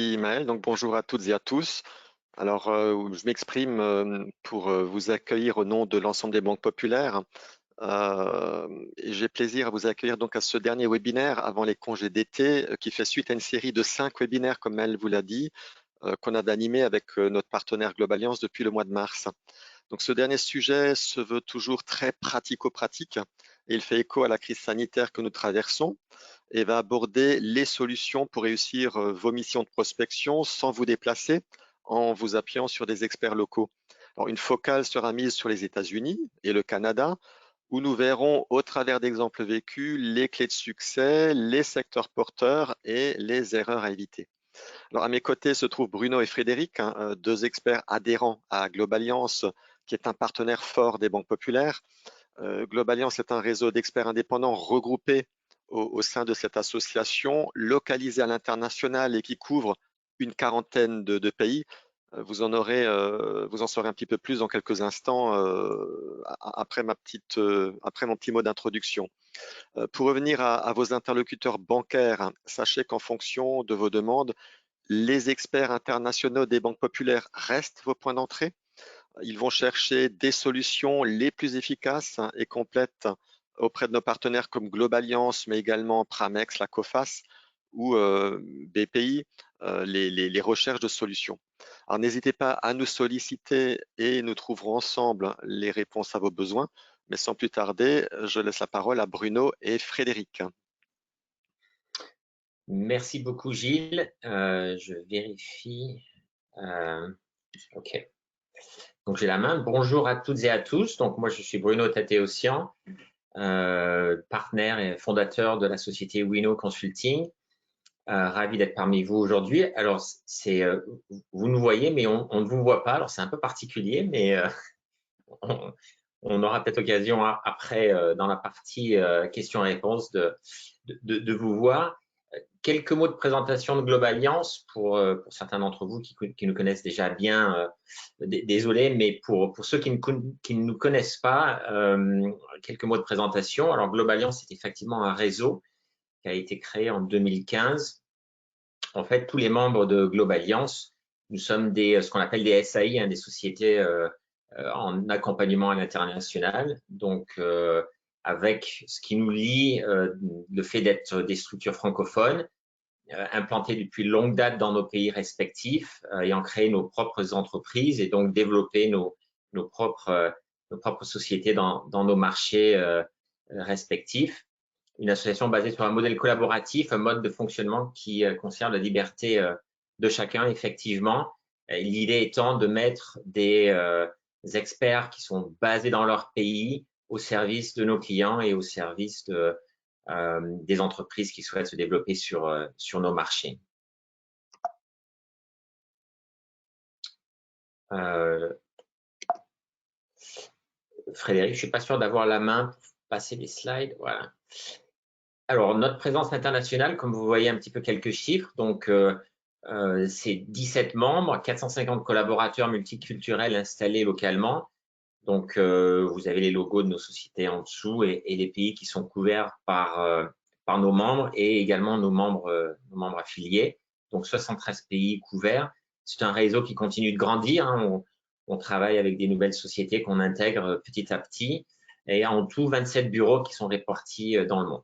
Maël, donc bonjour à toutes et à tous. Alors, je m'exprime pour vous accueillir au nom de l'ensemble des banques populaires. Et j'ai plaisir à vous accueillir donc à ce dernier webinaire avant les congés d'été qui fait suite à une série de 5 webinaires, comme elle vous l'a dit, qu'on a d'animer avec notre partenaire Globalliance depuis le mois de mars. Donc, ce dernier sujet se veut toujours très pratico-pratique et il fait écho à la crise sanitaire que nous traversons et va aborder les solutions pour réussir vos missions de prospection sans vous déplacer en vous appuyant sur des experts locaux. Alors, une focale sera mise sur les États-Unis et le Canada, où nous verrons au travers d'exemples vécus les clés de succès, les secteurs porteurs et les erreurs à éviter. Alors, à mes côtés se trouvent Bruno et Frédéric, deux experts adhérents à Globalliance, qui est un partenaire fort des banques populaires. Globalliance est un réseau d'experts indépendants regroupés au sein de cette association, localisée à l'international et qui couvre une quarantaine de pays. Vous en saurez un petit peu plus dans quelques instants après mon petit mot d'introduction. Pour revenir à vos interlocuteurs bancaires, sachez qu'en fonction de vos demandes, les experts internationaux des banques populaires restent vos points d'entrée. Ils vont chercher des solutions les plus efficaces et complètes auprès de nos partenaires comme Globalliance, mais également Pramex, la COFAS ou BPI, les recherches de solutions. Alors n'hésitez pas à nous solliciter et nous trouverons ensemble les réponses à vos besoins. Mais sans plus tarder, je laisse la parole à Bruno et Frédéric. Merci beaucoup, Gilles. Je vérifie. OK. Donc, j'ai la main. Bonjour à toutes et à tous. Donc, moi, je suis Bruno Tatéossian, partenaire et fondateur de la société Wino Consulting. Ravi d'être parmi vous aujourd'hui. Alors, vous nous voyez, mais on ne vous voit pas. Alors, c'est un peu particulier, mais on aura peut-être l'occasion après, dans la partie questions-réponses, de vous voir. Quelques mots de présentation de Globalliance pour certains d'entre vous qui nous connaissent déjà bien. Désolé, mais pour ceux qui ne nous connaissent pas, quelques mots de présentation. Alors, Globalliance, c'est effectivement un réseau qui a été créé en 2015. En fait, tous les membres de Globalliance, nous sommes ce qu'on appelle des SAI, des sociétés en accompagnement à l'international. Donc, avec ce qui nous lie, le fait d'être des structures francophones, implantées depuis longue date dans nos pays respectifs, ayant créé nos propres entreprises et donc développer nos propres sociétés dans nos marchés respectifs. Une association basée sur un modèle collaboratif, un mode de fonctionnement qui conserve la liberté de chacun, effectivement. L'idée étant de mettre des experts qui sont basés dans leur pays au service de nos clients et au service des entreprises qui souhaitent se développer sur nos marchés. Frédéric, je suis pas sûr d'avoir la main pour passer les slides. Voilà. Alors, notre présence internationale, comme vous voyez un petit peu quelques chiffres, donc c'est 17 membres, 450 collaborateurs multiculturels installés localement. Donc, vous avez les logos de nos sociétés en dessous et les pays qui sont couverts par nos membres et également nos membres affiliés. Donc, 73 pays couverts. C'est un réseau qui continue de grandir. On travaille avec des nouvelles sociétés qu'on intègre petit à petit. Et en tout, 27 bureaux qui sont répartis dans le monde.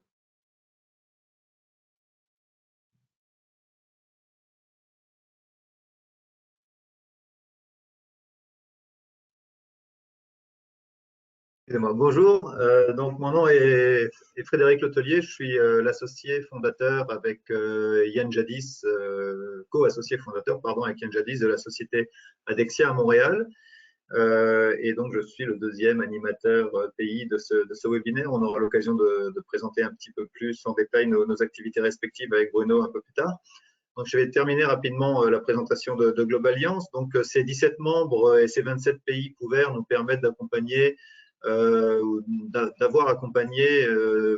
Bonjour, donc mon nom est Frédéric Letelier, je suis l'associé fondateur avec Yann Jadis, co-associé fondateur pardon, avec Yann Jadis de la société Adexia à Montréal. Et donc je suis le deuxième animateur pays de ce webinaire. On aura l'occasion de présenter un petit peu plus en détail nos activités respectives avec Bruno un peu plus tard. Donc, je vais terminer rapidement la présentation de Globalliance. Donc, ces 17 membres et ces 27 pays couverts nous permettent d'accompagner d'avoir accompagné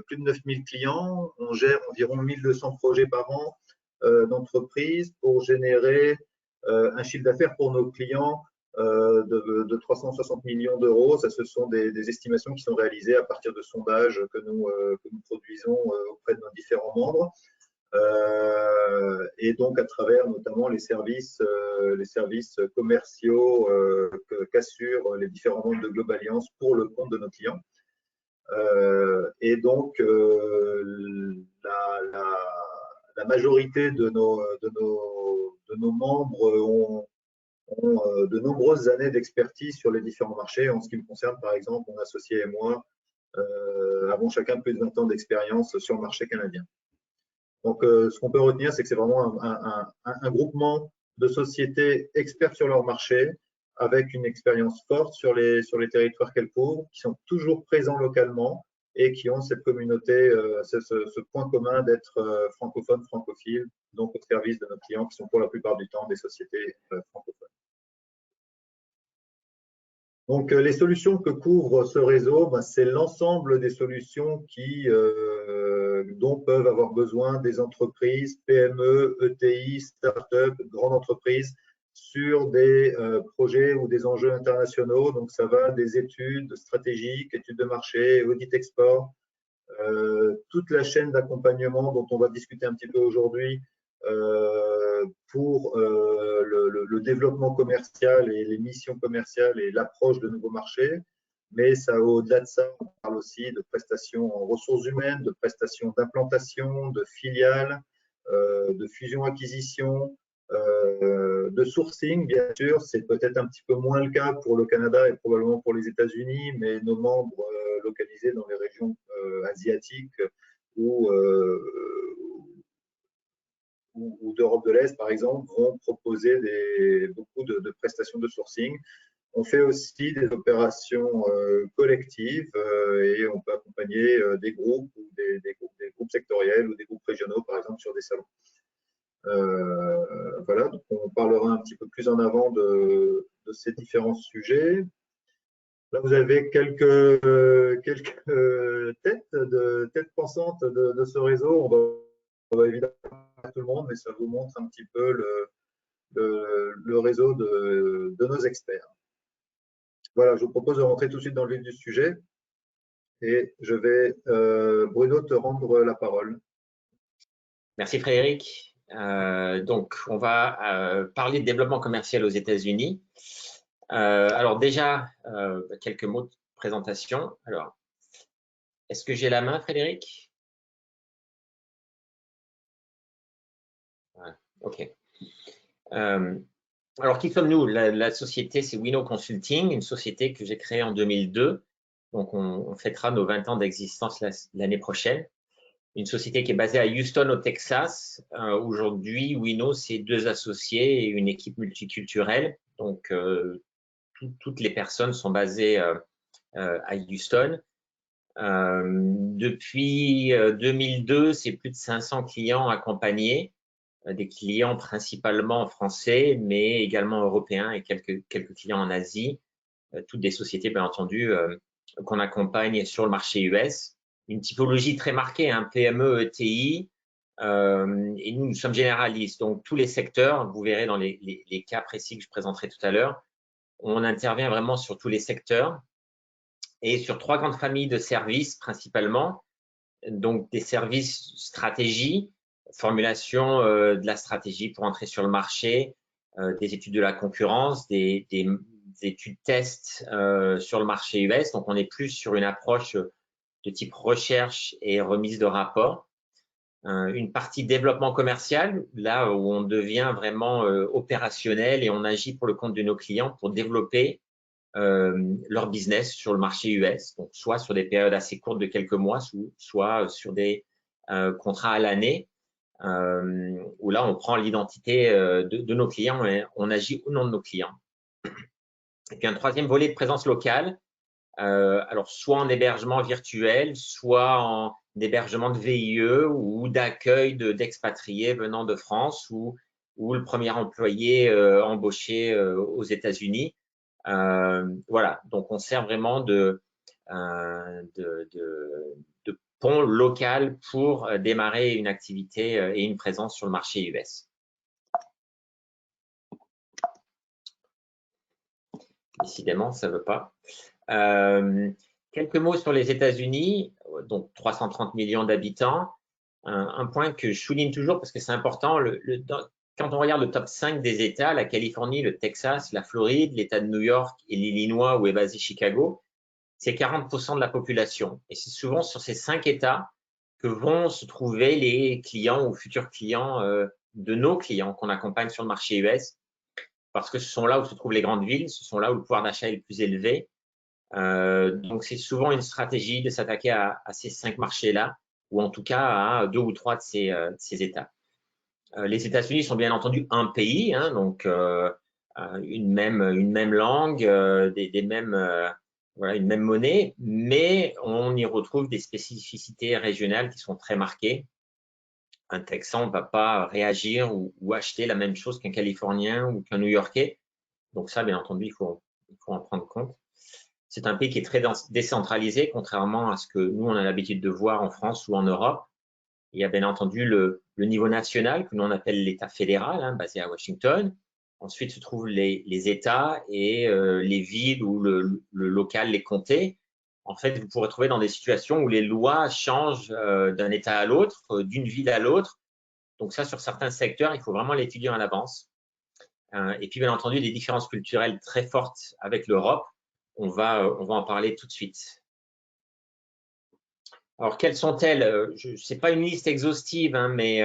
plus de 9000 clients. On gère environ 1200 projets par an d'entreprise pour générer un chiffre d'affaires pour nos clients de 360 millions d'euros. Ça, ce sont des estimations qui sont réalisées à partir de sondages que nous produisons auprès de nos différents membres. Et donc à travers notamment les services commerciaux qu'assurent les différents membres de Globalliance pour le compte de nos clients. Et donc la majorité de nos membres ont de nombreuses années d'expertise sur les différents marchés. En ce qui me concerne, par exemple, mon associé et moi avons chacun plus de 20 ans d'expérience sur le marché canadien. Donc, ce qu'on peut retenir, c'est que c'est vraiment un groupement de sociétés expertes sur leur marché, avec une expérience forte sur les territoires qu'elles couvrent, qui sont toujours présents localement et qui ont cette communauté, ce point commun d'être francophones, francophiles, donc au service de nos clients qui sont pour la plupart du temps des sociétés francophones. Donc, les solutions que couvre ce réseau, c'est l'ensemble des solutions dont peuvent avoir besoin des entreprises, PME, ETI, start-up, grandes entreprises, sur des projets ou des enjeux internationaux. Donc, ça va des études stratégiques, études de marché, audit export, toute la chaîne d'accompagnement dont on va discuter un petit peu aujourd'hui, pour le développement commercial et les missions commerciales et l'approche de nouveaux marchés. Mais ça, au-delà de ça, on parle aussi de prestations en ressources humaines, de prestations d'implantation, de filiales, de fusion-acquisition, de sourcing, bien sûr. C'est peut-être un petit peu moins le cas pour le Canada et probablement pour les États-Unis, mais nos membres localisés dans les régions asiatiques ou d'Europe de l'Est, par exemple, vont proposer beaucoup de prestations de sourcing. On fait aussi des opérations collectives et on peut accompagner des groupes ou des groupes sectoriels ou des groupes régionaux, par exemple, sur des salons. Voilà, donc on parlera un petit peu plus en avant de ces différents sujets. Là, vous avez quelques têtes pensantes de ce réseau. On va évidemment pas tout le monde, mais ça vous montre un petit peu le réseau de nos experts. Voilà, je vous propose de rentrer tout de suite dans le vif du sujet et je vais, Bruno, te rendre la parole. Merci Frédéric. Donc, on va parler de développement commercial aux États-Unis. Alors déjà, quelques mots de présentation. Alors, est-ce que j'ai la main, Frédéric? Ouais, ok. Alors, qui sommes-nous? La société, c'est Wino Consulting, une société que j'ai créée en 2002. Donc, on fêtera nos 20 ans d'existence l'année prochaine. Une société qui est basée à Houston, au Texas. Aujourd'hui, Wino, c'est 2 associés et une équipe multiculturelle. Donc, toutes les personnes sont basées à Houston. Depuis 2002, c'est plus de 500 clients accompagnés, des clients principalement français, mais également européens et quelques clients en Asie. Toutes des sociétés, bien entendu, qu'on accompagne sur le marché US. Une typologie très marquée, hein, PME, ETI, et nous sommes généralistes. Donc, tous les secteurs, vous verrez dans les cas précis que je présenterai tout à l'heure, on intervient vraiment sur tous les secteurs et sur 3 grandes familles de services principalement. Donc, des services stratégie, formulation de la stratégie pour entrer sur le marché, des études de la concurrence, des études tests sur le marché US. Donc, on est plus sur une approche de type recherche et remise de rapport. Une partie développement commercial, là où on devient vraiment opérationnel et on agit pour le compte de nos clients pour développer leur business sur le marché US, donc soit sur des périodes assez courtes de quelques mois, soit sur des contrats à l'année, où là on prend l'identité de nos clients et on agit au nom de nos clients. Et puis un troisième volet de présence locale, alors soit en hébergement virtuel, soit en hébergement de VIE ou d'accueil d'expatriés venant de France ou le premier employé embauché aux États-Unis. Voilà, donc on sert vraiment de pont local pour démarrer une activité et une présence sur le marché US. Décidément, ça ne veut pas. Quelques mots sur les États-Unis, donc 330 millions d'habitants. un point que je souligne toujours parce que c'est important. Quand on regarde le top 5 des États, la Californie, le Texas, la Floride, l'État de New York et l'Illinois où est basé Chicago, c'est 40% de la population. Et c'est souvent sur ces 5 États que vont se trouver les clients ou futurs clients de nos clients qu'on accompagne sur le marché US, parce que ce sont là où se trouvent les grandes villes, ce sont là où le pouvoir d'achat est le plus élevé. Donc, c'est souvent une stratégie de s'attaquer à ces 5 marchés-là, ou en tout cas à 2 ou 3 de ces États. Les États-Unis sont bien entendu un pays, hein, donc une même langue, voilà, une même monnaie, mais on y retrouve des spécificités régionales qui sont très marquées. Un Texan ne va pas réagir ou acheter la même chose qu'un Californien ou qu'un New-Yorkais. Donc ça, bien entendu, il faut en prendre compte. C'est un pays qui est très décentralisé, contrairement à ce que nous, on a l'habitude de voir en France ou en Europe. Il y a bien entendu le niveau national, que nous on appelle l'État fédéral, hein, basé à Washington. Ensuite se trouvent les États et les villes ou le local, les comtés. En fait, vous pourrez trouver dans des situations où les lois changent d'un État à l'autre, d'une ville à l'autre. Donc ça, sur certains secteurs, il faut vraiment l'étudier à l'avance. Et puis, bien entendu, des différences culturelles très fortes avec l'Europe. On va en parler tout de suite. Alors, quelles sont-elles? Ce n'est pas une liste exhaustive, hein, mais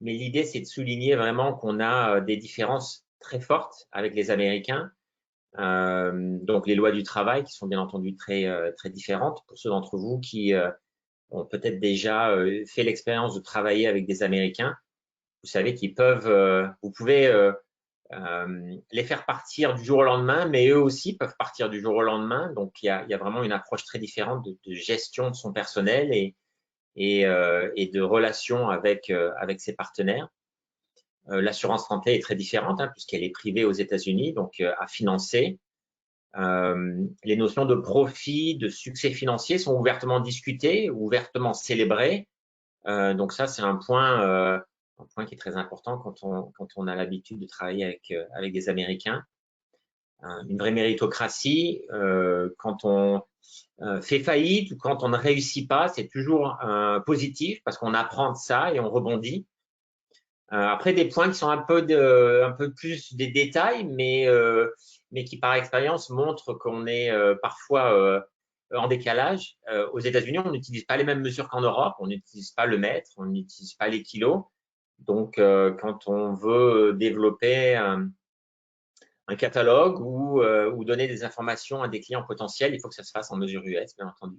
l'idée, c'est de souligner vraiment qu'on a des différences très fortes avec les Américains. Donc, les lois du travail qui sont bien entendu très différentes pour ceux d'entre vous qui ont peut-être déjà fait l'expérience de travailler avec des Américains. Vous savez qu'ils peuvent, vous pouvez les faire partir du jour au lendemain, mais eux aussi peuvent partir du jour au lendemain. Donc, il y a vraiment une approche très différente de gestion de son personnel et de relations avec ses partenaires. L'assurance santé est très différente, hein, puisqu'elle est privée aux États-Unis, donc à financer. Les notions de profit, de succès financier sont ouvertement discutées, ouvertement célébrées. Donc ça, c'est un point qui est très important quand on a l'habitude de travailler avec des Américains. Une vraie méritocratie, quand on fait faillite ou quand on ne réussit pas, c'est toujours positif parce qu'on apprend de ça et on rebondit. Après, des points qui sont un peu plus des détails, mais qui par expérience montrent qu'on est parfois en décalage. Aux États-Unis, on n'utilise pas les mêmes mesures qu'en Europe, on n'utilise pas le mètre, on n'utilise pas les kilos. Donc, quand on veut développer un catalogue ou donner des informations à des clients potentiels, il faut que ça se fasse en mesure US, bien entendu.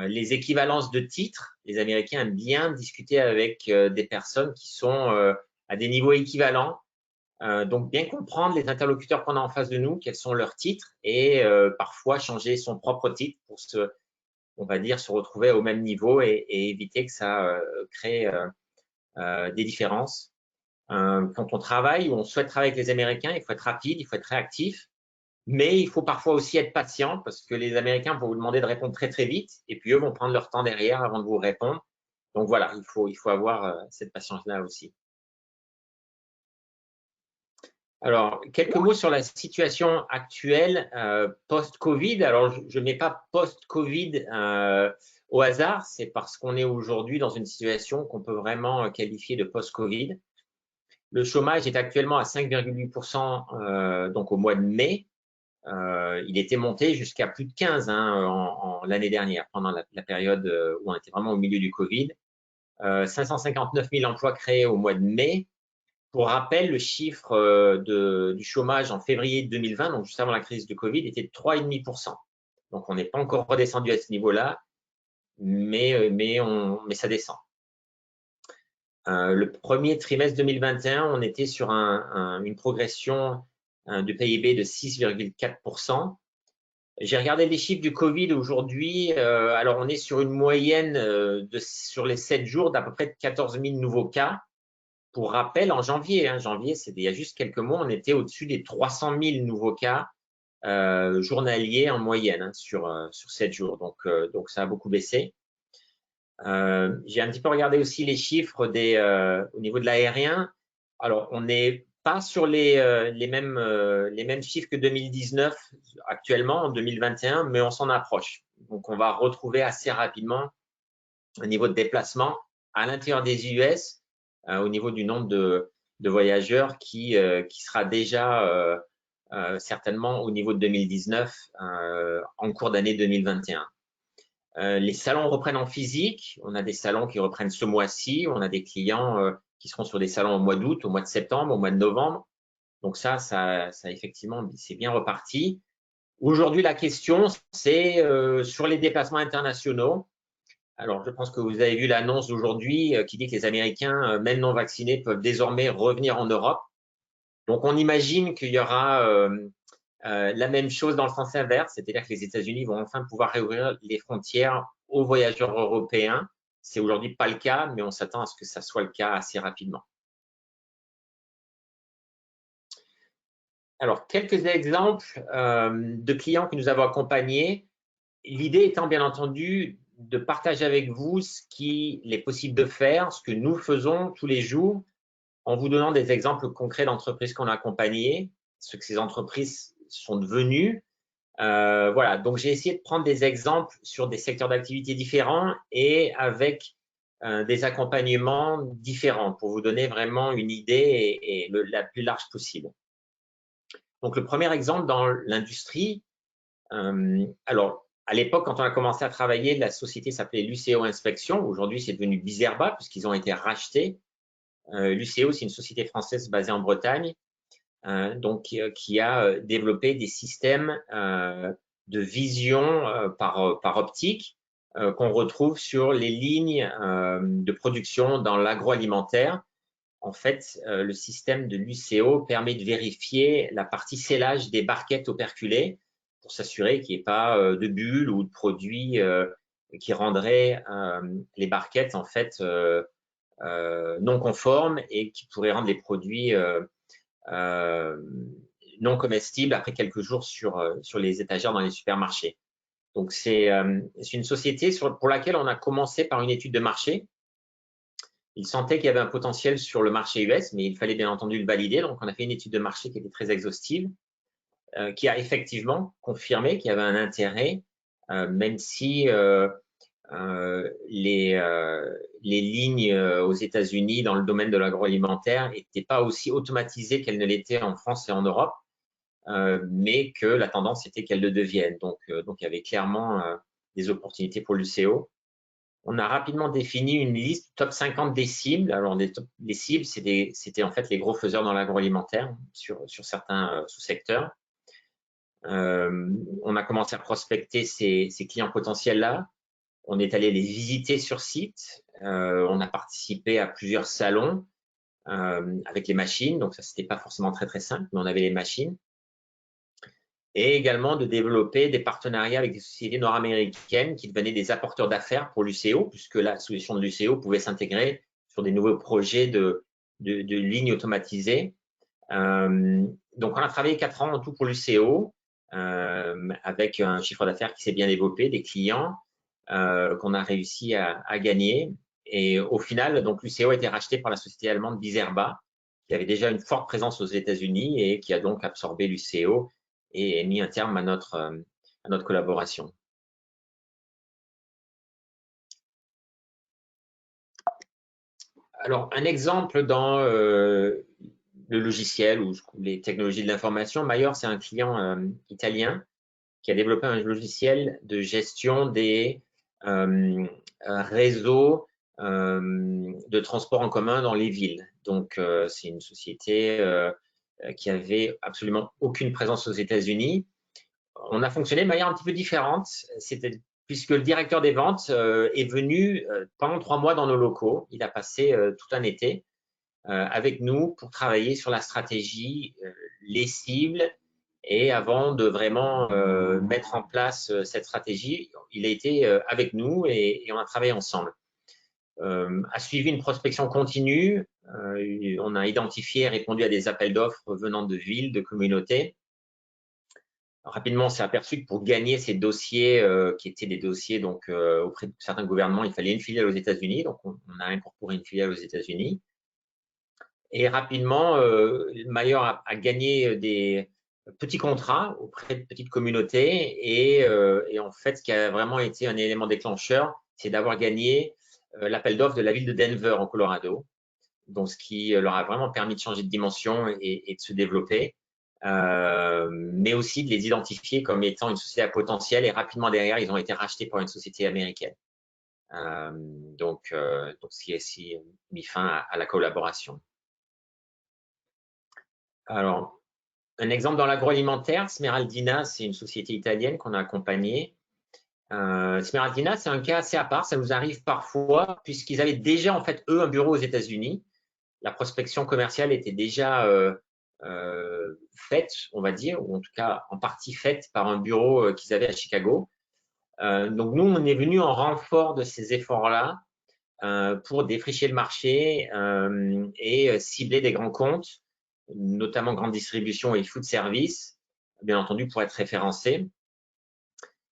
Les équivalences de titres, les Américains aiment bien discuter avec des personnes qui sont à des niveaux équivalents. Donc, bien comprendre les interlocuteurs qu'on a en face de nous, quels sont leurs titres et parfois changer son propre titre pour on va dire, se retrouver au même niveau et éviter que ça crée des différences. Quand on travaille ou on souhaite travailler avec les Américains, il faut être rapide, il faut être réactif, mais il faut parfois aussi être patient parce que les Américains vont vous demander de répondre très très vite et puis eux vont prendre leur temps derrière avant de vous répondre. Donc voilà, il faut avoir cette patience-là aussi. Alors, quelques mots sur la situation actuelle post-Covid. Alors, je ne mets pas post-Covid au hasard, c'est parce qu'on est aujourd'hui dans une situation qu'on peut vraiment qualifier de post-Covid. Le chômage est actuellement à 5,8% donc au mois de mai. Il était monté jusqu'à plus de 15 l'année dernière, pendant la période où on était vraiment au milieu du Covid. 559 000 emplois créés au mois de mai. Pour rappel, le chiffre du chômage en février 2020, donc juste avant la crise de Covid, était de 3,5%. Donc, on n'est pas encore redescendu à ce niveau-là, mais ça descend. Le premier trimestre 2021, on était sur une progression du PIB de 6,4%. J'ai regardé les chiffres du Covid aujourd'hui. Alors, on est sur une moyenne sur les 7 jours d'à peu près de 14 000 nouveaux cas. Pour rappel, en janvier, il y a juste quelques mois, on était au-dessus des 300 000 nouveaux cas journaliers en moyenne sur 7 jours. Donc, ça a beaucoup baissé. J'ai un petit peu regardé aussi les chiffres au niveau de l'aérien. Alors, on n'est pas sur les mêmes chiffres que 2019 actuellement, en 2021, mais on s'en approche. Donc, on va retrouver assez rapidement un niveau de déplacement à l'intérieur des US au niveau du nombre de voyageurs qui sera déjà certainement au niveau de 2019 en cours d'année 2021. Les salons reprennent en physique. On a des salons qui reprennent ce mois-ci. On a des clients qui seront sur des salons au mois d'août, au mois de septembre, au mois de novembre. Donc ça effectivement, c'est bien reparti. Aujourd'hui, la question, c'est sur les déplacements internationaux. Alors, je pense que vous avez vu l'annonce d'aujourd'hui qui dit que les Américains, même non vaccinés, peuvent désormais revenir en Europe. Donc, on imagine qu'il y aura la même chose dans le sens inverse, c'est-à-dire que les États-Unis vont enfin pouvoir réouvrir les frontières aux voyageurs européens. C'est aujourd'hui pas le cas, mais on s'attend à ce que ça soit le cas assez rapidement. Alors, quelques exemples de clients que nous avons accompagnés. L'idée étant bien entendu de partager avec vous ce qu'il est possible de faire, ce que nous faisons tous les jours, en vous donnant des exemples concrets d'entreprises qu'on a accompagnées, ce que ces entreprises sont devenues. Voilà, donc j'ai essayé de prendre des exemples sur des secteurs d'activité différents et avec des accompagnements différents pour vous donner vraiment une idée et la plus large possible. Donc, le premier exemple dans l'industrie, alors, à l'époque, quand on a commencé à travailler, la société s'appelait Luceo Inspection. Aujourd'hui, c'est devenu Bizerba puisqu'ils ont été rachetés. Luceo, c'est une société française basée en Bretagne, donc qui a développé des systèmes de vision par optique qu'on retrouve sur les lignes de production dans l'agroalimentaire. En fait, le système de Luceo permet de vérifier la partie scellage des barquettes operculées pour s'assurer qu'il n'y ait pas de bulles ou de produits qui rendraient les barquettes en fait non conformes et qui pourraient rendre les produits non comestibles après quelques jours sur les étagères dans les supermarchés. Donc, c'est une société pour laquelle on a commencé par une étude de marché. Il sentait qu'il y avait un potentiel sur le marché US, mais il fallait bien entendu le valider. Donc, on a fait une étude de marché qui était très exhaustive, qui a effectivement confirmé qu'il y avait un intérêt, même si les lignes aux États-Unis dans le domaine de l'agroalimentaire n'étaient pas aussi automatisées qu'elles ne l'étaient en France et en Europe, mais que la tendance était qu'elles le deviennent. Donc, il y avait clairement des opportunités pour l'UCO. On a rapidement défini une liste top 50 des cibles. Alors, les cibles, c'était en fait les gros faiseurs dans l'agroalimentaire sur certains sous-secteurs. On a commencé à prospecter ces clients potentiels-là. On est allé les visiter sur site. On a participé à plusieurs salons avec les machines. Donc, ça, c'était pas forcément très, très simple, mais on avait les machines. Et également de développer des partenariats avec des sociétés nord-américaines qui devenaient des apporteurs d'affaires pour l'UCO, puisque la solution de l'UCO pouvait s'intégrer sur des nouveaux projets de lignes automatisées. Donc, on a travaillé 4 ans en tout pour l'UCO, avec un chiffre d'affaires qui s'est bien développé, des clients qu'on a réussi à gagner. Et au final, donc l'UCO a été racheté par la société allemande Bizerba, qui avait déjà une forte présence aux États-Unis et qui a donc absorbé l'UCO et mis un terme à notre collaboration. Alors, un exemple dans le logiciel ou les technologies de l'information, Mayor, c'est un client italien qui a développé un logiciel de gestion des réseaux de transport en commun dans les villes. Donc, c'est une société qui avait absolument aucune présence aux États-Unis. On a fonctionné de manière un petit peu différente, puisque le directeur des ventes est venu pendant 3 mois dans nos locaux. Il a passé tout un été avec nous pour travailler sur la stratégie, les cibles. Et avant de vraiment mettre en place cette stratégie, il a été avec nous et on a travaillé ensemble. A suivi une prospection continue. On a identifié et répondu à des appels d'offres venant de villes, de communautés. Rapidement, on s'est aperçu que pour gagner ces dossiers, qui étaient des dossiers donc auprès de certains gouvernements, il fallait une filiale aux États-Unis. Donc, on a incorporé une filiale aux États-Unis. Et rapidement, Mayor a gagné des petits contrats auprès de petites communautés. Et en fait, ce qui a vraiment été un élément déclencheur, c'est d'avoir gagné l'appel d'offres de la ville de Denver en Colorado, donc ce qui leur a vraiment permis de changer de dimension et de se développer, mais aussi de les identifier comme étant une société à potentiel, et rapidement derrière, ils ont été rachetés par une société américaine. Donc, ce qui a aussi mis fin à la collaboration. Alors, un exemple dans l'agroalimentaire, Smeraldina, c'est une société italienne qu'on a accompagnée. Smeraldina, c'est un cas assez à part, ça nous arrive parfois, puisqu'ils avaient déjà, en fait, eux, un bureau aux États-Unis. La prospection commerciale était déjà faite, on va dire, ou en tout cas en partie faite par un bureau qu'ils avaient à Chicago. Donc, nous, on est venu en renfort de ces efforts-là pour défricher le marché et cibler des grands comptes, notamment grande distribution et food service, bien entendu, pour être référencés.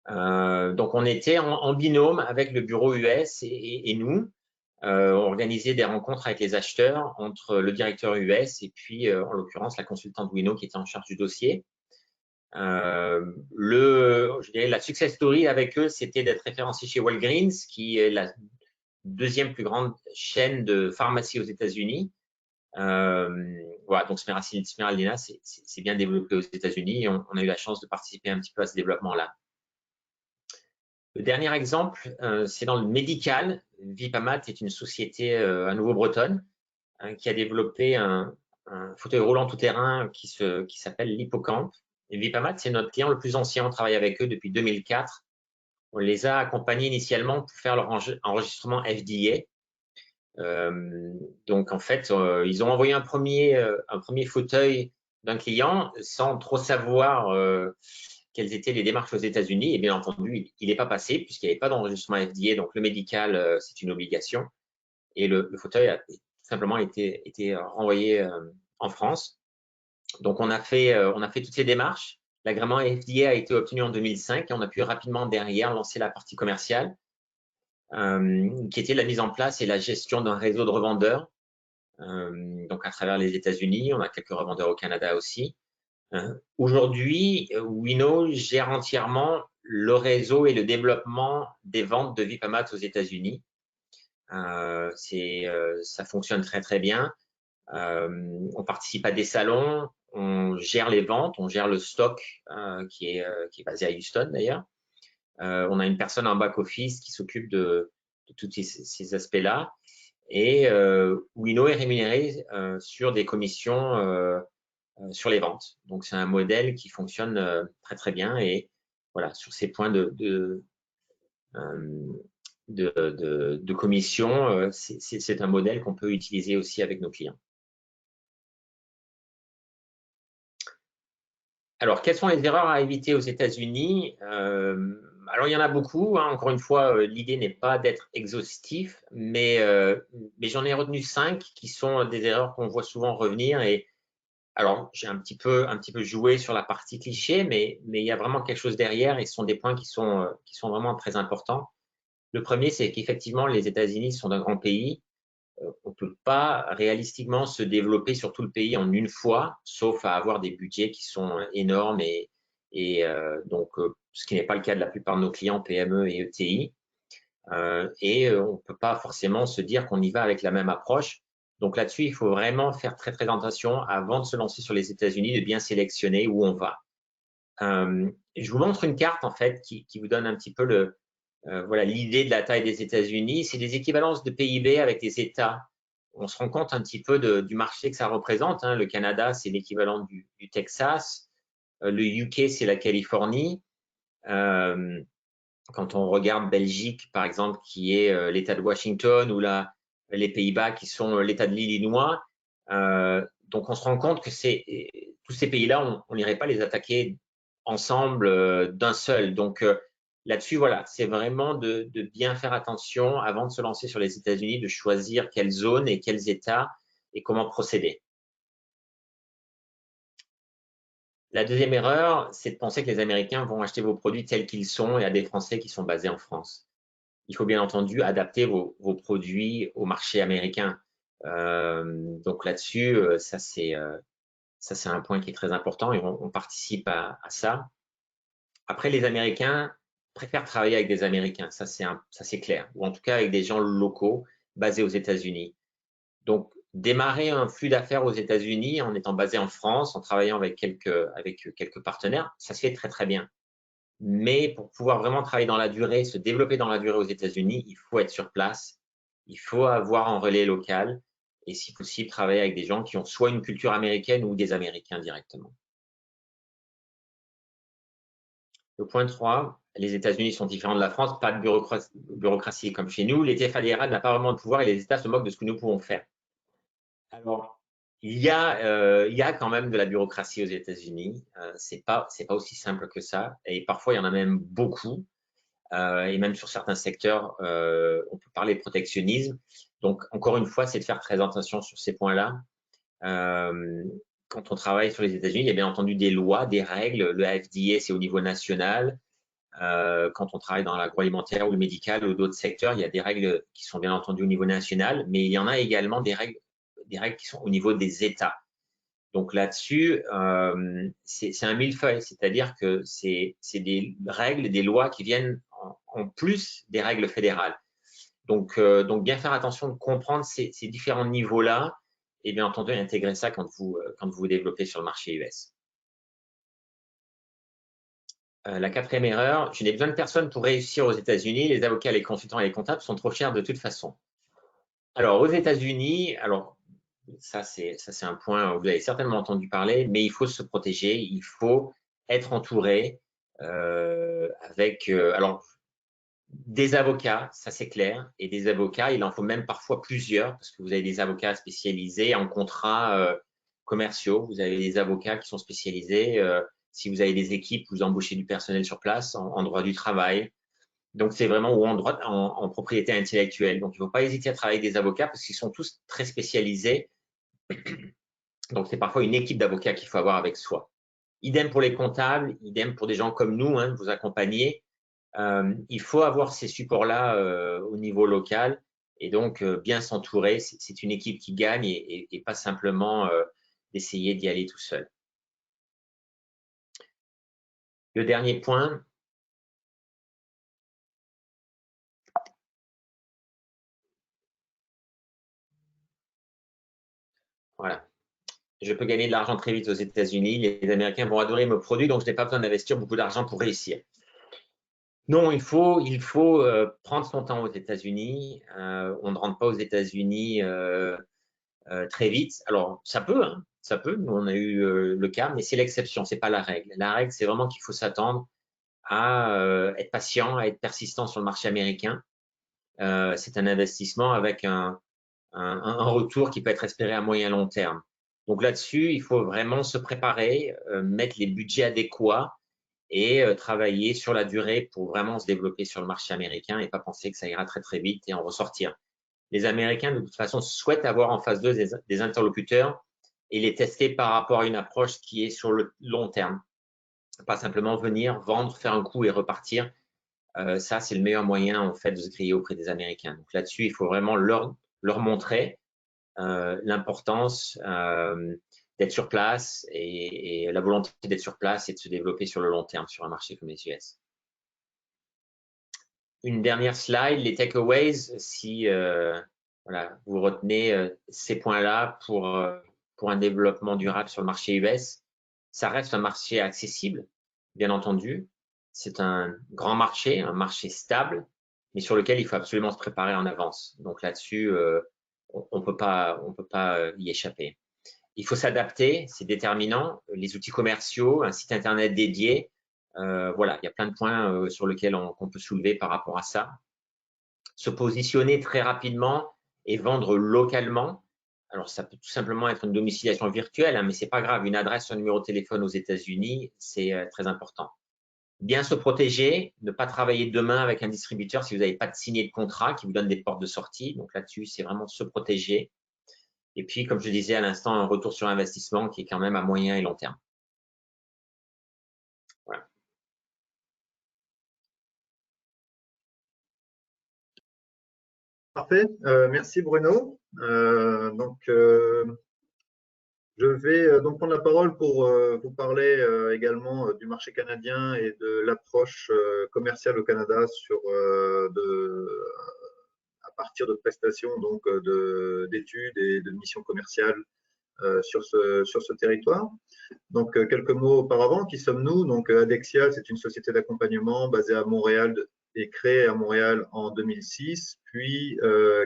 Donc, on était en binôme avec le bureau US et nous. On organisait des rencontres avec les acheteurs entre le directeur US et puis, en l'occurrence, la consultante Wino qui était en charge du dossier. Je dirais la success story avec eux, c'était d'être référencé chez Walgreens, qui est la deuxième plus grande chaîne de pharmacie aux États-Unis. Voilà, donc Smeraldina, c'est bien développé aux États-Unis et on a eu la chance de participer un petit peu à ce développement-là. Le dernier exemple, c'est dans le médical. Vipamat est une société à Nouveau-Bretonne qui a développé un fauteuil roulant tout-terrain qui s'appelle l'Hippocampe. Et Vipamat, c'est notre client le plus ancien. On travaille avec eux depuis 2004. On les a accompagnés initialement pour faire leur enregistrement FDA. Donc, en fait, ils ont envoyé un premier fauteuil d'un client sans trop savoir quelles étaient les démarches aux États-Unis. Et bien entendu, il n'est pas passé puisqu'il n'y avait pas d'enregistrement FDA. Donc, le médical, c'est une obligation. Et le fauteuil a simplement été renvoyé en France. Donc, on a fait toutes ces démarches. L'agrément FDA a été obtenu en 2005 et on a pu rapidement derrière lancer la partie commerciale, qui était la mise en place et la gestion d'un réseau de revendeurs. Donc, à travers les États-Unis, on a quelques revendeurs au Canada aussi. Aujourd'hui, Wino gère entièrement le réseau et le développement des ventes de Vipamat aux États-Unis. Ça fonctionne très très bien. On participe à des salons, on gère les ventes, on gère le stock qui est basé à Houston d'ailleurs. On a une personne en back office qui s'occupe de tous ces aspects-là. Et Wino est rémunéré sur des commissions sur les ventes. Donc, c'est un modèle qui fonctionne très, très bien. Et voilà, sur ces points de commission, c'est un modèle qu'on peut utiliser aussi avec nos clients. Alors, quelles sont les erreurs à éviter aux États-Unis? Alors, il y en a beaucoup. Hein. Encore une fois, l'idée n'est pas d'être exhaustif, mais j'en ai retenu 5 qui sont des erreurs qu'on voit souvent revenir. Et alors, j'ai un petit peu joué sur la partie cliché, mais il y a vraiment quelque chose derrière et ce sont des points qui sont vraiment très importants. Le premier, c'est qu'effectivement, les États-Unis sont d'un grand pays. On ne peut pas réalistiquement se développer sur tout le pays en une fois, sauf à avoir des budgets qui sont énormes donc ce qui n'est pas le cas de la plupart de nos clients PME et ETI. On ne peut pas forcément se dire qu'on y va avec la même approche. Donc là-dessus, il faut vraiment faire très très attention avant de se lancer sur les États-Unis, de bien sélectionner où on va. Je vous montre une carte en fait qui vous donne un petit peu voilà l'idée de la taille des États-Unis. C'est des équivalences de PIB avec des États. On se rend compte un petit peu du marché que ça représente. Hein. Le Canada, c'est l'équivalent du Texas. Le UK, c'est la Californie. Quand on regarde Belgique, par exemple, qui est l'État de Washington, ou les Pays-Bas, qui sont l'État de l'Illinois. Donc, on se rend compte que tous ces pays-là, on n'irait pas les attaquer ensemble d'un seul. Donc, là-dessus, voilà, c'est vraiment de bien faire attention avant de se lancer sur les États-Unis, de choisir quelles zones et quels États et comment procéder. La deuxième erreur, c'est de penser que les Américains vont acheter vos produits tels qu'ils sont et à des Français qui sont basés en France. Il faut bien entendu adapter vos produits au marché américain. Donc là-dessus, ça c'est un point qui est très important et on participe à ça. Après, les Américains préfèrent travailler avec des Américains, ça c'est clair, ou en tout cas avec des gens locaux basés aux États-Unis. Donc, démarrer un flux d'affaires aux États-Unis en étant basé en France, en travaillant avec quelques partenaires, ça se fait très très bien. Mais pour pouvoir vraiment travailler dans la durée, se développer dans la durée aux États-Unis, il faut être sur place, il faut avoir un relais local et si possible travailler avec des gens qui ont soit une culture américaine ou des Américains directement. Le point 3, les États-Unis sont différents de la France, pas de bureaucratie comme chez nous. L'État fédéral n'a pas vraiment de pouvoir et les États se moquent de ce que nous pouvons faire. Alors, il y a quand même de la bureaucratie aux États-Unis. C'est pas aussi simple que ça. Et parfois, il y en a même beaucoup. Et même sur certains secteurs, on peut parler de protectionnisme. Donc, encore une fois, c'est de faire très attention sur ces points-là. Quand on travaille sur les États-Unis, il y a bien entendu des lois, des règles. Le FDA, c'est au niveau national. Quand on travaille dans l'agroalimentaire ou le médical ou d'autres secteurs, il y a des règles qui sont bien entendu au niveau national, mais il y en a également des règles qui sont au niveau des États. Donc là-dessus, c'est un millefeuille, c'est-à-dire que c'est des règles, des lois qui viennent en plus des règles fédérales. Donc bien faire attention de comprendre ces différents niveaux-là et bien entendu intégrer ça quand vous vous développez sur le marché US. La quatrième erreur, je n'ai besoin de personne pour réussir aux États-Unis. Les avocats, les consultants et les comptables sont trop chers de toute façon. Alors, aux États-Unis, ça c'est un point où vous avez certainement entendu parler, mais il faut se protéger, il faut être entouré avec alors des avocats, ça c'est clair, et des avocats, il en faut même parfois plusieurs parce que vous avez des avocats spécialisés en contrats commerciaux, vous avez des avocats qui sont spécialisés si vous avez des équipes, vous embauchez du personnel sur place en droit du travail. Donc, c'est vraiment ou en droit, en propriété intellectuelle. Donc, il ne faut pas hésiter à travailler avec des avocats parce qu'ils sont tous très spécialisés. Donc, c'est parfois une équipe d'avocats qu'il faut avoir avec soi. Idem pour les comptables, idem pour des gens comme nous, vous accompagner. Il faut avoir ces supports-là au niveau local et donc bien s'entourer. C'est une équipe qui gagne et pas simplement d'essayer d'y aller tout seul. Le dernier point, voilà. Je peux gagner de l'argent très vite aux États-Unis. Les Américains vont adorer mes produits, donc je n'ai pas besoin d'investir beaucoup d'argent pour réussir. Non, il faut prendre son temps aux États-Unis. On ne rentre pas aux États-Unis très vite. Alors, ça peut, ça peut. Nous, on a eu le cas, mais c'est l'exception, c'est pas la règle. La règle, c'est vraiment qu'il faut s'attendre à être patient, à être persistant sur le marché américain. C'est un investissement avec un retour qui peut être espéré à moyen long terme. Donc là-dessus, il faut vraiment se préparer, mettre les budgets adéquats et travailler sur la durée pour vraiment se développer sur le marché américain et pas penser que ça ira très très vite et en ressortir. Les Américains, de toute façon, souhaitent avoir en face d'eux des interlocuteurs et les tester par rapport à une approche qui est sur le long terme. Pas simplement venir, vendre, faire un coup et repartir. Ça, c'est le meilleur moyen en fait de se griller auprès des Américains. Donc là-dessus, il faut vraiment leur montrer l'importance d'être sur place et la volonté d'être sur place et de se développer sur le long terme sur un marché comme les US. Une dernière slide, les takeaways, si voilà, vous retenez ces points-là pour un développement durable sur le marché US, ça reste un marché accessible, bien entendu. C'est un grand marché, un marché stable, mais sur lequel il faut absolument se préparer en avance. Donc là-dessus, on peut pas y échapper. Il faut s'adapter, c'est déterminant. Les outils commerciaux, un site internet dédié, voilà, il y a plein de points sur lesquels on peut soulever par rapport à ça. Se positionner très rapidement et vendre localement. Alors, ça peut tout simplement être une domiciliation virtuelle, mais c'est pas grave. Une adresse, un numéro de téléphone aux États-Unis, c'est très important. Bien se protéger, ne pas travailler demain avec un distributeur si vous n'avez pas de signé de contrat qui vous donne des portes de sortie. Donc là-dessus, c'est vraiment se protéger. Et puis, comme je disais à l'instant, un retour sur investissement qui est quand même à moyen et long terme. Voilà. Parfait, merci Bruno. Donc, Je vais donc prendre la parole pour vous parler également du marché canadien et de l'approche commerciale au Canada à partir de prestations donc d'études et de missions commerciales sur ce territoire. Donc, quelques mots auparavant, qui sommes-nous? Donc, Adexia, c'est une société d'accompagnement basée à Montréal et créée à Montréal en 2006, puis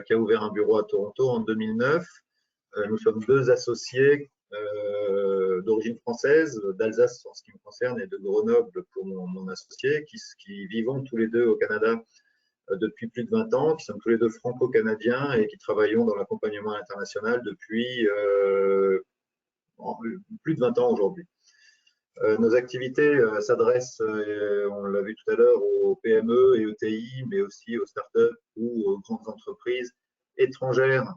qui a ouvert un bureau à Toronto en 2009. Nous sommes deux associés d'origine française, d'Alsace en ce qui me concerne et de Grenoble pour mon associé, qui vivons tous les deux au Canada depuis plus de 20 ans, qui sommes tous les deux franco-canadiens et qui travaillons dans l'accompagnement international depuis plus de 20 ans aujourd'hui. Nos activités s'adressent, on l'a vu tout à l'heure, aux PME et ETI, mais aussi aux startups ou aux grandes entreprises étrangères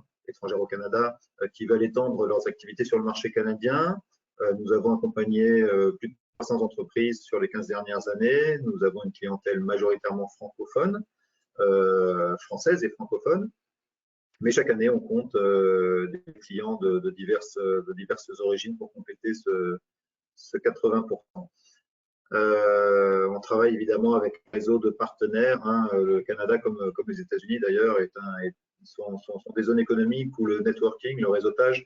au Canada, qui veulent étendre leurs activités sur le marché canadien. Nous avons accompagné plus de 300 entreprises sur les 15 dernières années. Nous avons une clientèle majoritairement francophone, française et francophone. Mais chaque année, on compte des clients de diverses origines pour compléter ce 80%. On travaille évidemment avec un réseau de partenaires. Le Canada, comme les États-Unis d'ailleurs, sont des zones économiques où le networking, le réseautage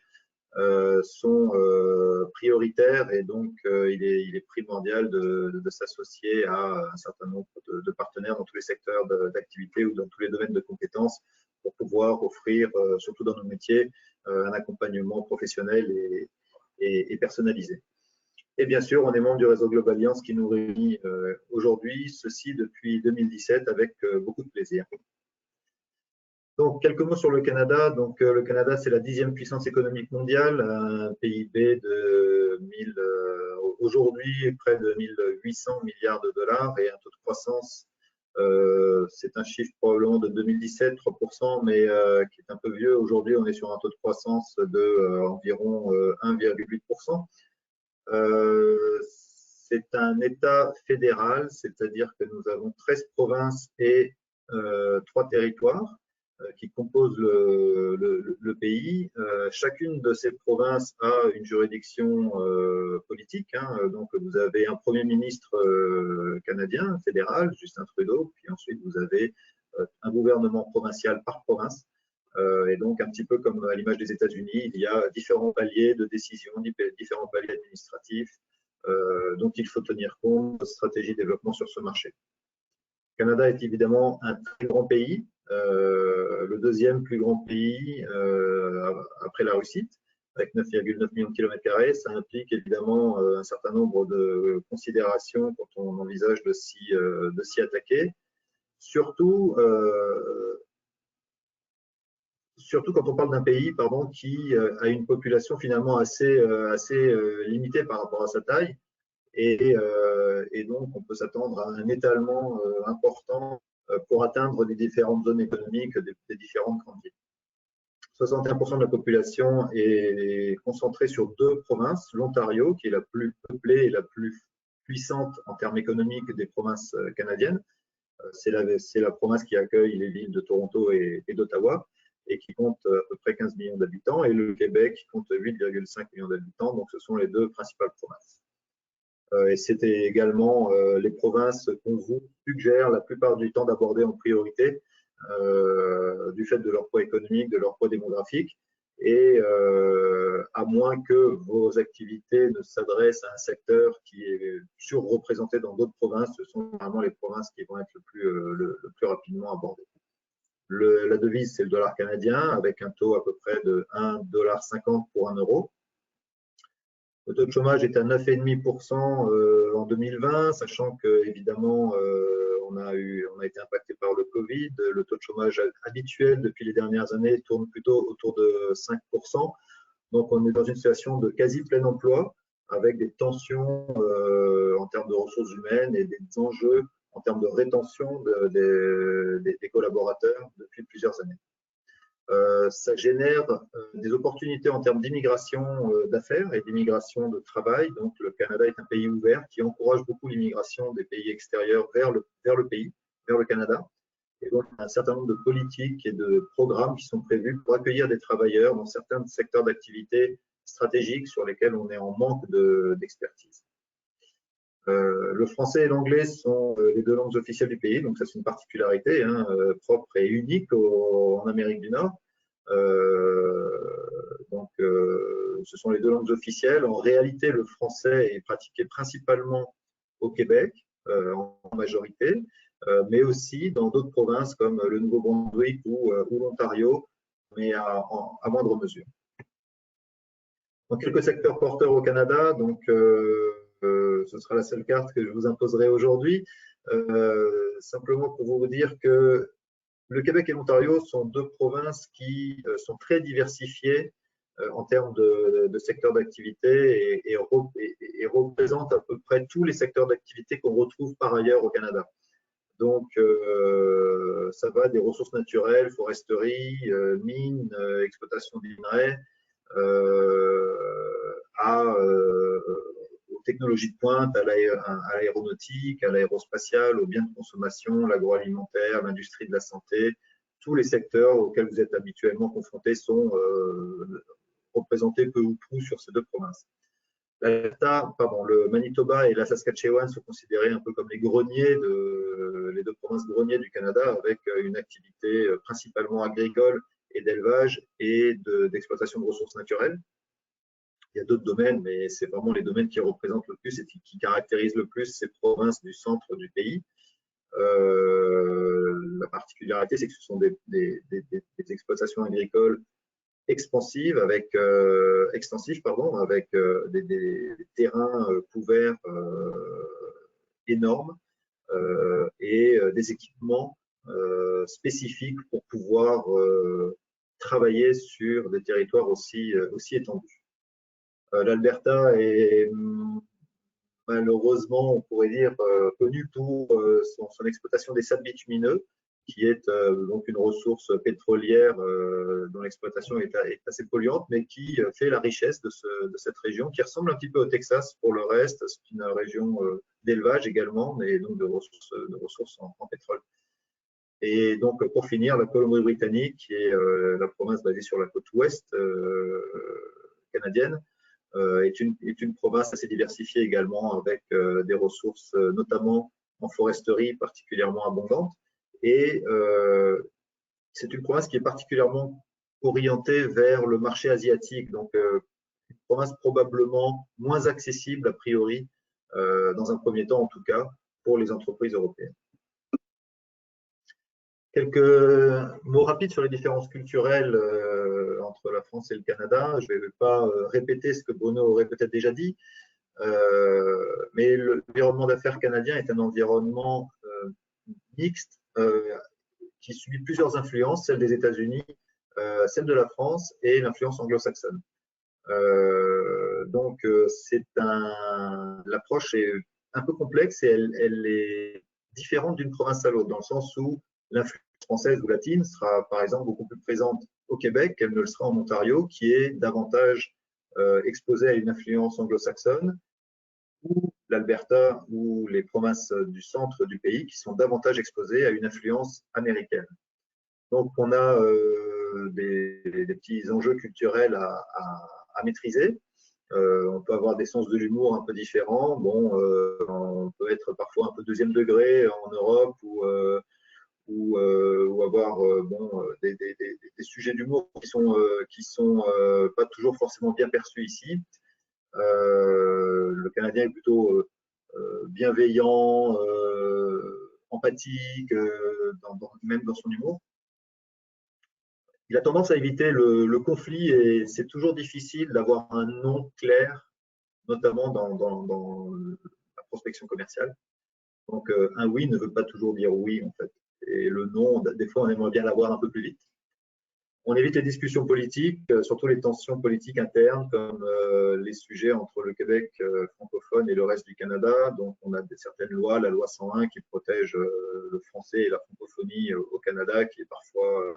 sont prioritaires et donc il est primordial de s'associer à un certain nombre de partenaires dans tous les secteurs d'activité ou dans tous les domaines de compétences pour pouvoir offrir, surtout dans nos métiers, un accompagnement professionnel et personnalisé. Et bien sûr, on est membre du réseau Globaliance qui nous réunit aujourd'hui, ceci depuis 2017 avec beaucoup de plaisir. Donc, quelques mots sur le Canada. Donc, le Canada, c'est la 10e puissance économique mondiale, un PIB de aujourd'hui près de 1800 milliards de dollars et un taux de croissance, c'est un chiffre probablement de 2017, 3%, mais qui est un peu vieux. Aujourd'hui, on est sur un taux de croissance de environ 1,8%. C'est un État fédéral, c'est-à-dire que nous avons 13 provinces et 3 territoires qui composent le pays. Chacune de ces provinces a une juridiction politique. Donc, vous avez un Premier ministre canadien, fédéral, Justin Trudeau, puis ensuite vous avez un gouvernement provincial par province. Et donc, un petit peu comme à l'image des États-Unis, il y a différents paliers de décision, différents paliers administratifs dont il faut tenir compte de stratégie de développement sur ce marché. Le Canada est évidemment un très grand pays, le deuxième plus grand pays après la Russie, avec 9,9 millions de kilomètres carrés. Ça implique évidemment un certain nombre de considérations quand on envisage de s'y attaquer. Surtout quand on parle d'un pays qui a une population finalement assez limitée par rapport à sa taille et donc on peut s'attendre à un étalement important pour atteindre les différentes zones économiques des différentes grandes villes. 61% de la population est concentrée sur 2 provinces, l'Ontario qui est la plus peuplée et la plus puissante en termes économiques des provinces canadiennes. C'est la province qui accueille les villes de Toronto et d'Ottawa et qui compte à peu près 15 millions d'habitants, et le Québec qui compte 8,5 millions d'habitants. Donc, ce sont les 2 principales provinces. Et c'était également les provinces qu'on vous suggère la plupart du temps d'aborder en priorité du fait de leur poids économique, de leur poids démographique, et à moins que vos activités ne s'adressent à un secteur qui est surreprésenté dans d'autres provinces, ce sont vraiment les provinces qui vont être le plus rapidement abordées. La devise, c'est le dollar canadien, avec un taux à peu près de 1,50$ pour 1 euro. Le taux de chômage est à 9,5% en 2020, sachant que évidemment on a été impacté par le Covid. Le taux de chômage habituel depuis les dernières années tourne plutôt autour de 5%. Donc on est dans une situation de quasi plein emploi, avec des tensions en termes de ressources humaines et des enjeux en termes de rétention des collaborateurs depuis plusieurs années. Ça génère des opportunités en termes d'immigration d'affaires et d'immigration de travail. Donc, le Canada est un pays ouvert qui encourage beaucoup l'immigration des pays extérieurs vers le Canada. Et donc, il y a un certain nombre de politiques et de programmes qui sont prévus pour accueillir des travailleurs dans certains secteurs d'activité stratégiques sur lesquels on est en manque d'expertise. Le français et l'anglais sont les deux langues officielles du pays, donc ça c'est une particularité propre et unique en Amérique du Nord. Ce sont les deux langues officielles. En réalité, le français est pratiqué principalement au Québec, en majorité, mais aussi dans d'autres provinces comme le Nouveau-Brunswick ou l'Ontario, mais à moindre mesure. Dans quelques secteurs porteurs au Canada, donc ce sera la seule carte que je vous imposerai aujourd'hui, simplement pour vous dire que le Québec et l'Ontario sont deux provinces qui sont très diversifiées en termes de secteurs d'activité et représentent à peu près tous les secteurs d'activité qu'on retrouve par ailleurs au Canada. Donc, ça va des ressources naturelles, foresterie, mines, exploitation de minerais, aux technologies de pointe, à l'aéronautique, à l'aérospatiale, aux biens de consommation, l'agroalimentaire, l'industrie de la santé. Tous les secteurs auxquels vous êtes habituellement confrontés sont représentés peu ou prou sur ces deux provinces. Le Manitoba et la Saskatchewan sont considérés un peu comme les greniers, les deux provinces greniers du Canada, avec une activité principalement agricole et d'élevage et d'exploitation de ressources naturelles. Il y a d'autres domaines, mais c'est vraiment les domaines qui représentent le plus et qui caractérisent le plus ces provinces du centre du pays. La particularité, c'est que ce sont des exploitations agricoles extensives avec des terrains couverts énormes et des équipements spécifiques pour pouvoir travailler sur des territoires aussi étendus. L'Alberta est malheureusement, on pourrait dire, connu pour son exploitation des sables bitumineux, qui est donc une ressource pétrolière dont l'exploitation est assez polluante, mais qui fait la richesse de cette région, qui ressemble un petit peu au Texas pour le reste. C'est une région d'élevage également, mais donc de ressources en pétrole. Et donc, pour finir, la Colombie-Britannique, qui est la province basée sur la côte ouest canadienne, est une province assez diversifiée également, avec des ressources notamment en foresterie particulièrement abondantes. Et c'est une province qui est particulièrement orientée vers le marché asiatique, donc une province probablement moins accessible a priori, dans un premier temps en tout cas, pour les entreprises européennes. Quelques mots rapides sur les différences culturelles entre la France et le Canada. Je ne vais pas répéter ce que Bruno aurait peut-être déjà dit, mais l'environnement d'affaires canadien est un environnement mixte qui subit plusieurs influences, celle des États-Unis, celle de la France et l'influence anglo-saxonne. Donc, l'approche est un peu complexe et elle est différente d'une province à l'autre, dans le sens où l'influence française ou latine sera par exemple beaucoup plus présente au Québec qu'elle ne le sera en Ontario, qui est davantage exposée à une influence anglo-saxonne, ou l'Alberta ou les provinces du centre du pays qui sont davantage exposées à une influence américaine. Donc on a des petits enjeux culturels à maîtriser. On peut avoir des sens de l'humour un peu différents. Bon, on peut être parfois un peu deuxième degré en Europe ou avoir des sujets d'humour qui sont pas toujours forcément bien perçus ici. Le Canadien est plutôt bienveillant, empathique, même dans son humour. Il a tendance à éviter le conflit et c'est toujours difficile d'avoir un non clair, notamment dans la prospection commerciale. Donc, un oui ne veut pas toujours dire oui, en fait. Et le non, des fois, on aimerait bien l'avoir un peu plus vite. On évite les discussions politiques, surtout les tensions politiques internes, comme les sujets entre le Québec francophone et le reste du Canada. Donc, on a certaines lois, la loi 101 qui protège le français et la francophonie au Canada, qui est parfois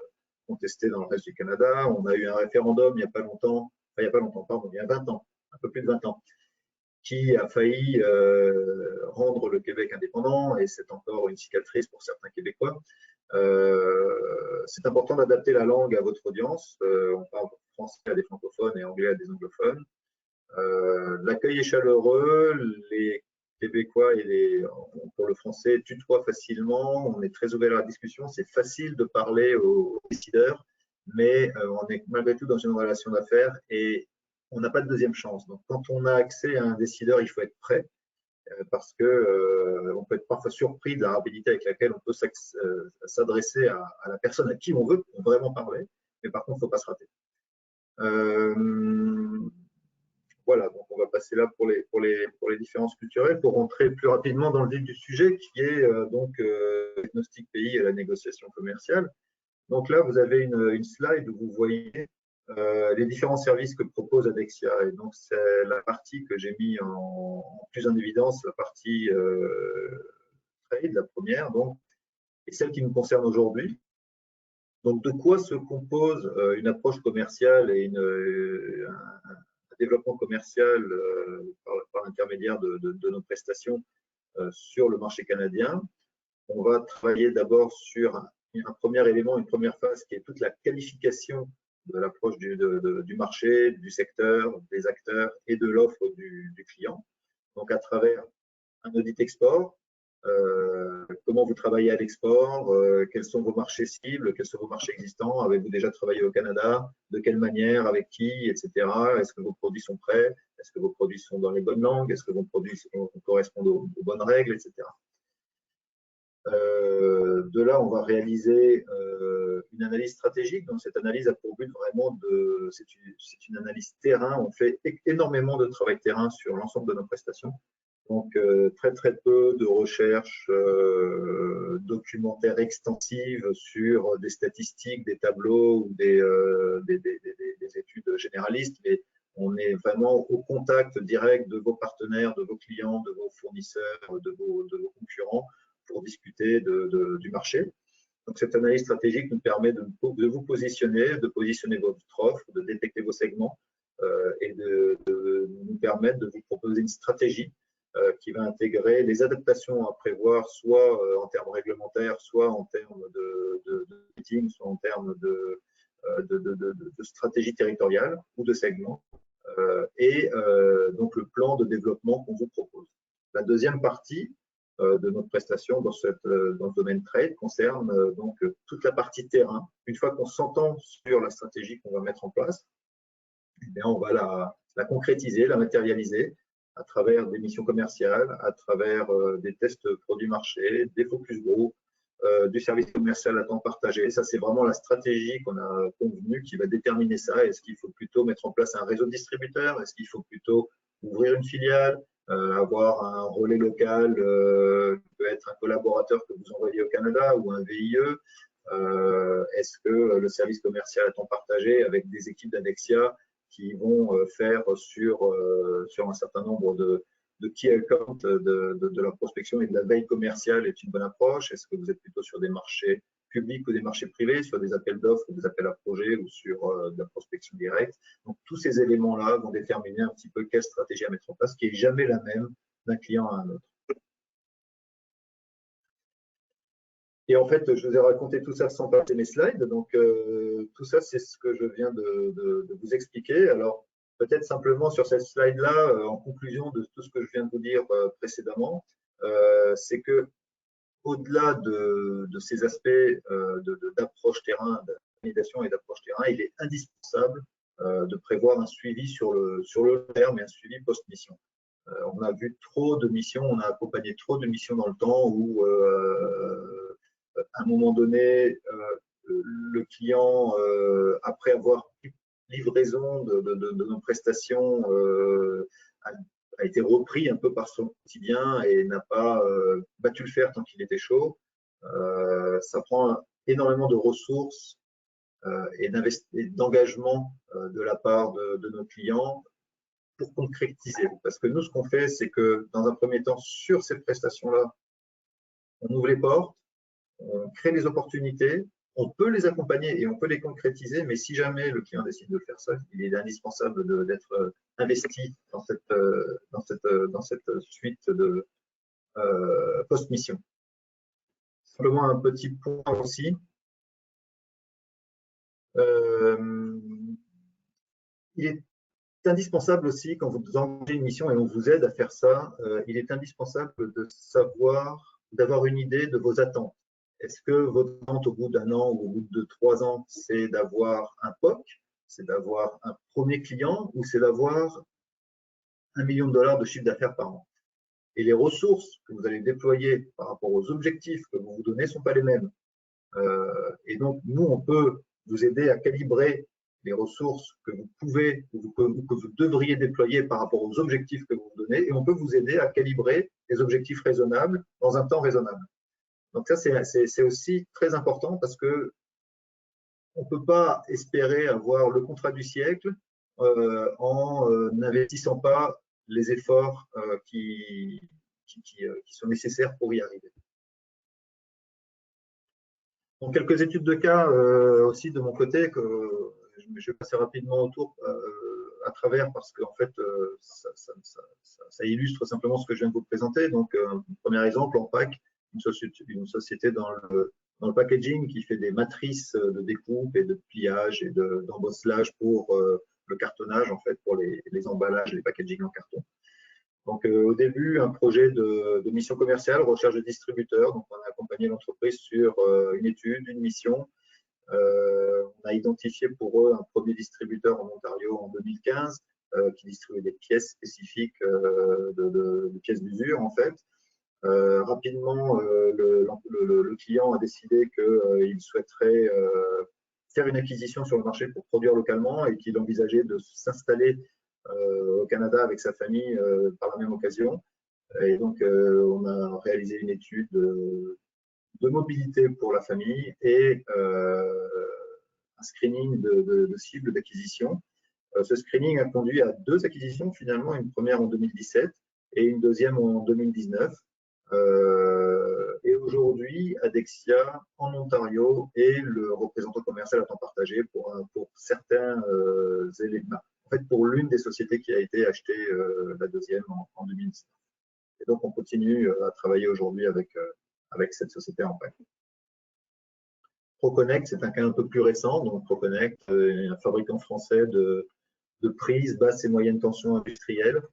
contestée dans le reste du Canada. On a eu un référendum il y a 20 ans, un peu plus de 20 ans, qui a failli rendre le Québec indépendant, et c'est encore une cicatrice pour certains Québécois. C'est important d'adapter la langue à votre audience. On parle français à des francophones et anglais à des anglophones. L'accueil est chaleureux, les Québécois pour le français tutoient facilement, on est très ouvert à la discussion, c'est facile de parler aux décideurs, mais on est malgré tout dans une relation d'affaires et on n'a pas de deuxième chance. Donc quand on a accès à un décideur, il faut être prêt parce que on peut être parfois surpris de la rapidité avec laquelle on peut s'adresser à la personne à qui on veut vraiment parler, mais par contre, il ne faut pas se rater. Voilà, donc on va passer là pour les différences culturelles, pour rentrer plus rapidement dans le vif du sujet, qui est diagnostic pays et la négociation commerciale. Donc là, vous avez une slide où vous voyez les différents services que propose Adexia. Et donc, c'est la partie que j'ai mis en plus en évidence, la partie trade, la première, donc, et celle qui nous concerne aujourd'hui. Donc, de quoi se compose une approche commerciale et un développement commercial par l'intermédiaire de nos prestations sur le marché canadien? On va travailler d'abord sur un premier élément, une première phase qui est toute la qualification de l'approche du marché, du secteur, des acteurs et de l'offre du client. Donc, à travers un audit export, comment vous travaillez à l'export, quels sont vos marchés cibles, quels sont vos marchés existants, avez-vous déjà travaillé au Canada, de quelle manière, avec qui, etc. Est-ce que vos produits sont prêts, est-ce que vos produits sont dans les bonnes langues, est-ce que vos produits correspondent aux bonnes règles, etc. De là, on va réaliser une analyse stratégique. Donc, cette analyse a pour but vraiment c'est une analyse terrain. On fait énormément de travail terrain sur l'ensemble de nos prestations. Donc, très peu de recherches documentaires extensives sur des statistiques, des tableaux ou des études généralistes, mais on est vraiment au contact direct de vos partenaires, de vos clients, de vos fournisseurs, de vos concurrents pour discuter du marché. Donc, cette analyse stratégique nous permet de vous positionner, de positionner votre offre, de détecter vos segments et de nous permettre de vous proposer une stratégie qui va intégrer les adaptations à prévoir, soit en termes réglementaires, soit en termes de meeting, soit en termes de stratégie territoriale ou de segments, et donc le plan de développement qu'on vous propose. La deuxième partie de notre prestation dans ce domaine trade concerne donc toute la partie terrain. Une fois qu'on s'entend sur la stratégie qu'on va mettre en place, eh bien, on va la concrétiser, la matérialiser à travers des missions commerciales, à travers des tests produits marché, des focus group, du service commercial à temps partagé. Ça, c'est vraiment la stratégie qu'on a convenue qui va déterminer ça. Est-ce qu'il faut plutôt mettre en place un réseau de distributeurs? Est-ce qu'il faut plutôt ouvrir une filiale, avoir un relais local qui peut être un collaborateur que vous envoyez au Canada ou un VIE? Est-ce que le service commercial à temps partagé avec des équipes d'Adexia qui vont faire sur un certain nombre de key accounts de la prospection et de la veille commerciale est une bonne approche? Est-ce que vous êtes plutôt sur des marchés publics ou des marchés privés, sur des appels d'offres ou des appels à projets ou sur de la prospection directe? Donc, tous ces éléments-là vont déterminer un petit peu quelle stratégie à mettre en place, qui n'est jamais la même d'un client à un autre. Et en fait, je vous ai raconté tout ça sans passer mes slides. Donc, tout ça, c'est ce que je viens de vous expliquer. Alors, peut-être simplement sur cette slide-là, en conclusion de tout ce que je viens de vous dire précédemment, c'est que au-delà de ces aspects d'approche terrain, d'organisation et d'approche terrain, il est indispensable de prévoir un suivi sur le long terme et un suivi post-mission. On a vu trop de missions, on a accompagné trop de missions dans le temps où à un moment donné, le client, après avoir livraison de nos prestations, a été repris un peu par son quotidien et n'a pas battu le fer tant qu'il était chaud. Ça prend énormément de ressources et d'engagement de la part de nos clients pour concrétiser. Parce que nous, ce qu'on fait, c'est que dans un premier temps, sur ces prestations-là, on ouvre les portes, on crée des opportunités, on peut les accompagner et on peut les concrétiser, mais si jamais le client décide de le faire seul, il est indispensable d'être investi dans cette suite de post-mission. Simplement un petit point aussi. il est indispensable aussi, quand vous engagez une mission et on vous aide à faire ça, il est indispensable de savoir, d'avoir une idée de vos attentes. Est-ce que votre attente au bout d'un an ou au bout de 3 ans, c'est d'avoir un POC, c'est d'avoir un premier client ou c'est d'avoir $1 million de chiffre d'affaires par an? Et les ressources que vous allez déployer par rapport aux objectifs que vous vous donnez ne sont pas les mêmes. Et donc, nous, on peut vous aider à calibrer les ressources que vous pouvez ou que vous devriez déployer par rapport aux objectifs que vous vous donnez, et on peut vous aider à calibrer les objectifs raisonnables dans un temps raisonnable. Donc ça, c'est aussi très important parce que on ne peut pas espérer avoir le contrat du siècle en n'investissant pas les efforts qui sont nécessaires pour y arriver. Donc, quelques études de cas aussi de mon côté que je vais passer rapidement autour à travers parce qu'en fait, ça illustre simplement ce que je viens de vous présenter. Donc, premier exemple, Empac, une société dans le packaging qui fait des matrices de découpe et de pliage et d'embosselage pour le cartonnage, en fait, pour les emballages, les packaging en carton. Donc, au début, un projet de mission commerciale, recherche de distributeurs. Donc, on a accompagné l'entreprise sur une étude, une mission. On a identifié pour eux un premier distributeur en Ontario en 2015 qui distribuait des pièces spécifiques de pièces d'usure, en fait. Rapidement, le client a décidé qu'il souhaiterait faire une acquisition sur le marché pour produire localement et qu'il envisageait de s'installer au Canada avec sa famille par la même occasion. Et donc, on a réalisé une étude de mobilité pour la famille et un screening de cibles d'acquisition. Ce screening a conduit à 2 acquisitions finalement, une première en 2017 et une deuxième en 2019. Et aujourd'hui, Adexia en Ontario est le représentant commercial à temps partagé pour certains éléments. En fait, pour l'une des sociétés qui a été achetée, la deuxième en 2019. Et donc, on continue à travailler aujourd'hui avec cette société en fait. Proconnect, c'est un cas un peu plus récent. Donc, Proconnect est un fabricant français de prises basse et moyenne tension industrielle.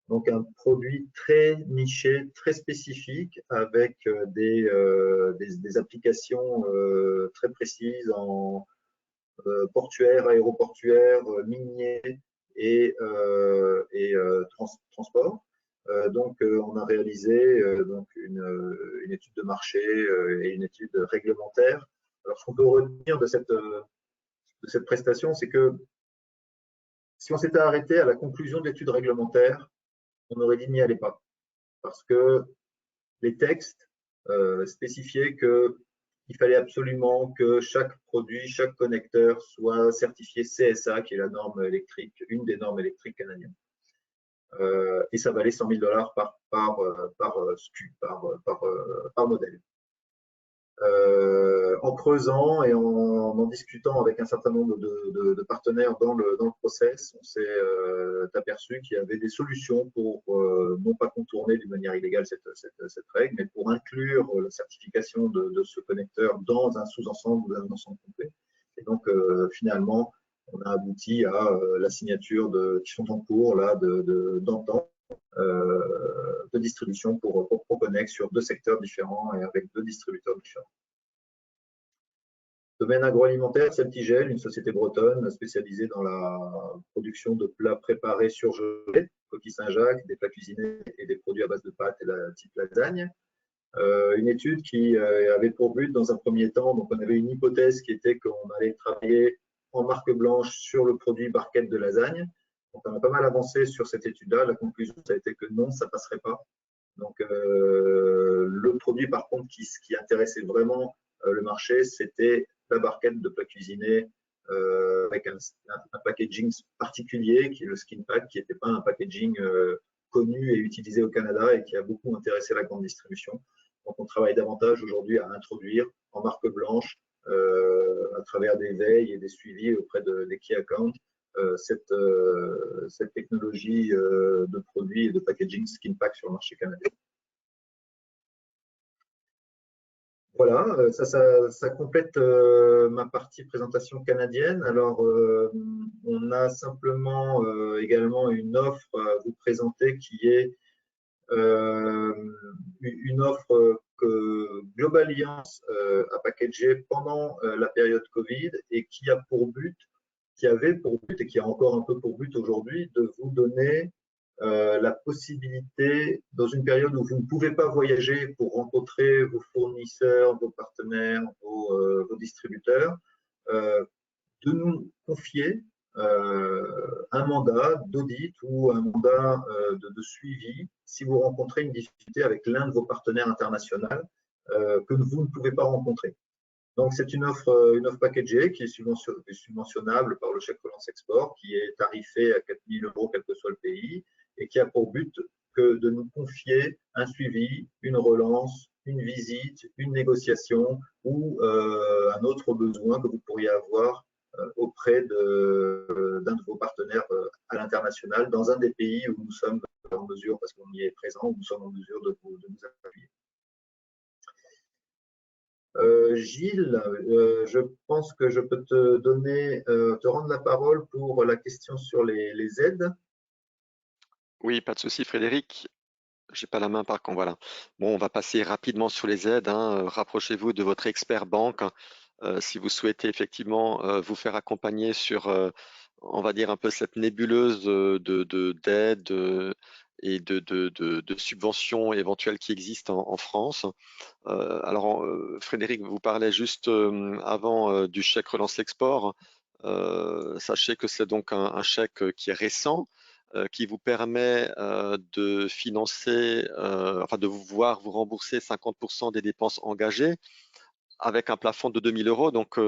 Donc, un produit très niché, très spécifique, avec des applications très précises en portuaire, aéroportuaire, minier et transport. Donc, on a réalisé donc une étude de marché et une étude réglementaire. Alors, ce qu'on peut retenir de cette prestation, c'est que si on s'était arrêté à la conclusion de l'étude réglementaire, on aurait dit n'y allez pas. Parce que les textes spécifiaient qu'il fallait absolument que chaque produit, chaque connecteur soit certifié CSA, qui est la norme électrique, une des normes électriques canadiennes. Et ça valait $100 000 par SKU, par modèle. En creusant et en discutant avec un certain nombre de partenaires dans le process, on s'est aperçu qu'il y avait des solutions pour non pas contourner d'une manière illégale cette règle, mais pour inclure la certification de ce connecteur dans un sous-ensemble ou un ensemble complet. Et donc, finalement, on a abouti à la signature qui sont en cours là d'entente de distribution pour Proconnect sur 2 secteurs différents et avec 2 distributeurs différents. Domaine agroalimentaire, Celtigel, une société bretonne spécialisée dans la production de plats préparés surgelés, coquilles Saint-Jacques, des plats cuisinés et des produits à base de pâtes et type lasagne. Une étude qui avait pour but, dans un premier temps, donc on avait une hypothèse qui était qu'on allait travailler en marque blanche sur le produit barquette de lasagne. Donc, on a pas mal avancé sur cette étude-là. La conclusion, ça a été que non, ça ne passerait pas. Donc, le produit, par contre, qui intéressait vraiment le marché, c'était la barquette de plats cuisinés avec un packaging particulier, qui est le skin pack, qui n'était pas un packaging connu et utilisé au Canada et qui a beaucoup intéressé la grande distribution. Donc, on travaille davantage aujourd'hui à introduire en marque blanche, à travers des veilles et des suivis auprès des key accounts, cette technologie de produits et de packaging skin pack sur le marché canadien. Voilà, ça complète ma partie présentation canadienne. Alors, on a simplement également une offre à vous présenter qui est une offre que Global Alliance a packagée pendant la période Covid et qui a pour but, qui avait pour but et qui a encore un peu pour but aujourd'hui de vous donner la possibilité, dans une période où vous ne pouvez pas voyager pour rencontrer vos fournisseurs, vos partenaires, vos distributeurs, de nous confier un mandat d'audit ou un mandat de suivi si vous rencontrez une difficulté avec l'un de vos partenaires internationaux que vous ne pouvez pas rencontrer. Donc, c'est une offre packagée qui est subventionnable par le chèque relance export, qui est tarifé à 4 000 €, quel que soit le pays, et qui a pour but que de nous confier un suivi, une relance, une visite, une négociation ou un autre besoin que vous pourriez avoir auprès d'un de vos partenaires à l'international dans un des pays où nous sommes en mesure, parce qu'on y est présent, où nous sommes en mesure de nous appuyer. Gilles, je pense que je peux te rendre la parole pour la question sur les aides. Oui, pas de souci, Frédéric. J'ai pas la main par contre, voilà. Bon, on va passer rapidement sur les aides, hein. Rapprochez-vous de votre expert banque si vous souhaitez effectivement vous faire accompagner sur, on va dire un peu cette nébuleuse d'aides et de subventions éventuelles qui existent en France. Alors, Frédéric, vous parlait juste avant du chèque relance export. Sachez que c'est donc un chèque qui est récent, qui vous permet de financer, enfin de vous rembourser 50% des dépenses engagées avec un plafond de 2 000 €. Donc,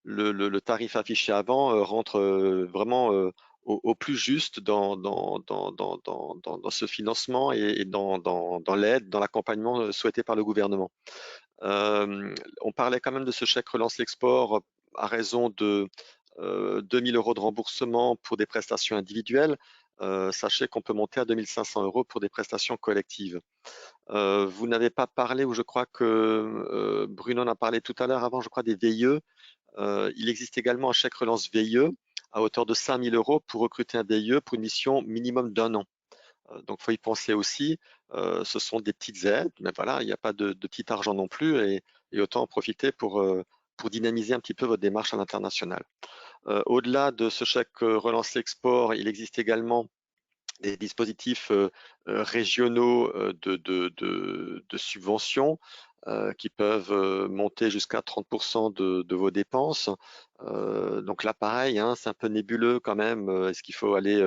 le tarif affiché avant rentre vraiment au plus juste dans ce financement et dans l'aide, dans l'accompagnement souhaité par le gouvernement. On parlait quand même de ce chèque relance l'export à raison de 2 000 € de remboursement pour des prestations individuelles. Sachez qu'on peut monter à 2 500 € pour des prestations collectives. Vous n'avez pas parlé, ou je crois que Bruno en a parlé tout à l'heure avant, je crois des VIE. Il existe également un chèque relance VIE à hauteur de 5 000 € pour recruter un VIE pour une mission minimum d'1 an. Donc, il faut y penser aussi. Ce sont des petites aides, mais voilà, il n'y a pas de petit argent non plus et autant en profiter pour dynamiser un petit peu votre démarche à l'international. Au-delà de ce chèque relance export, il existe également des dispositifs régionaux de subventions qui peuvent monter jusqu'à 30% de vos dépenses. Donc là, pareil, hein, c'est un peu nébuleux quand même. Est-ce qu'il faut aller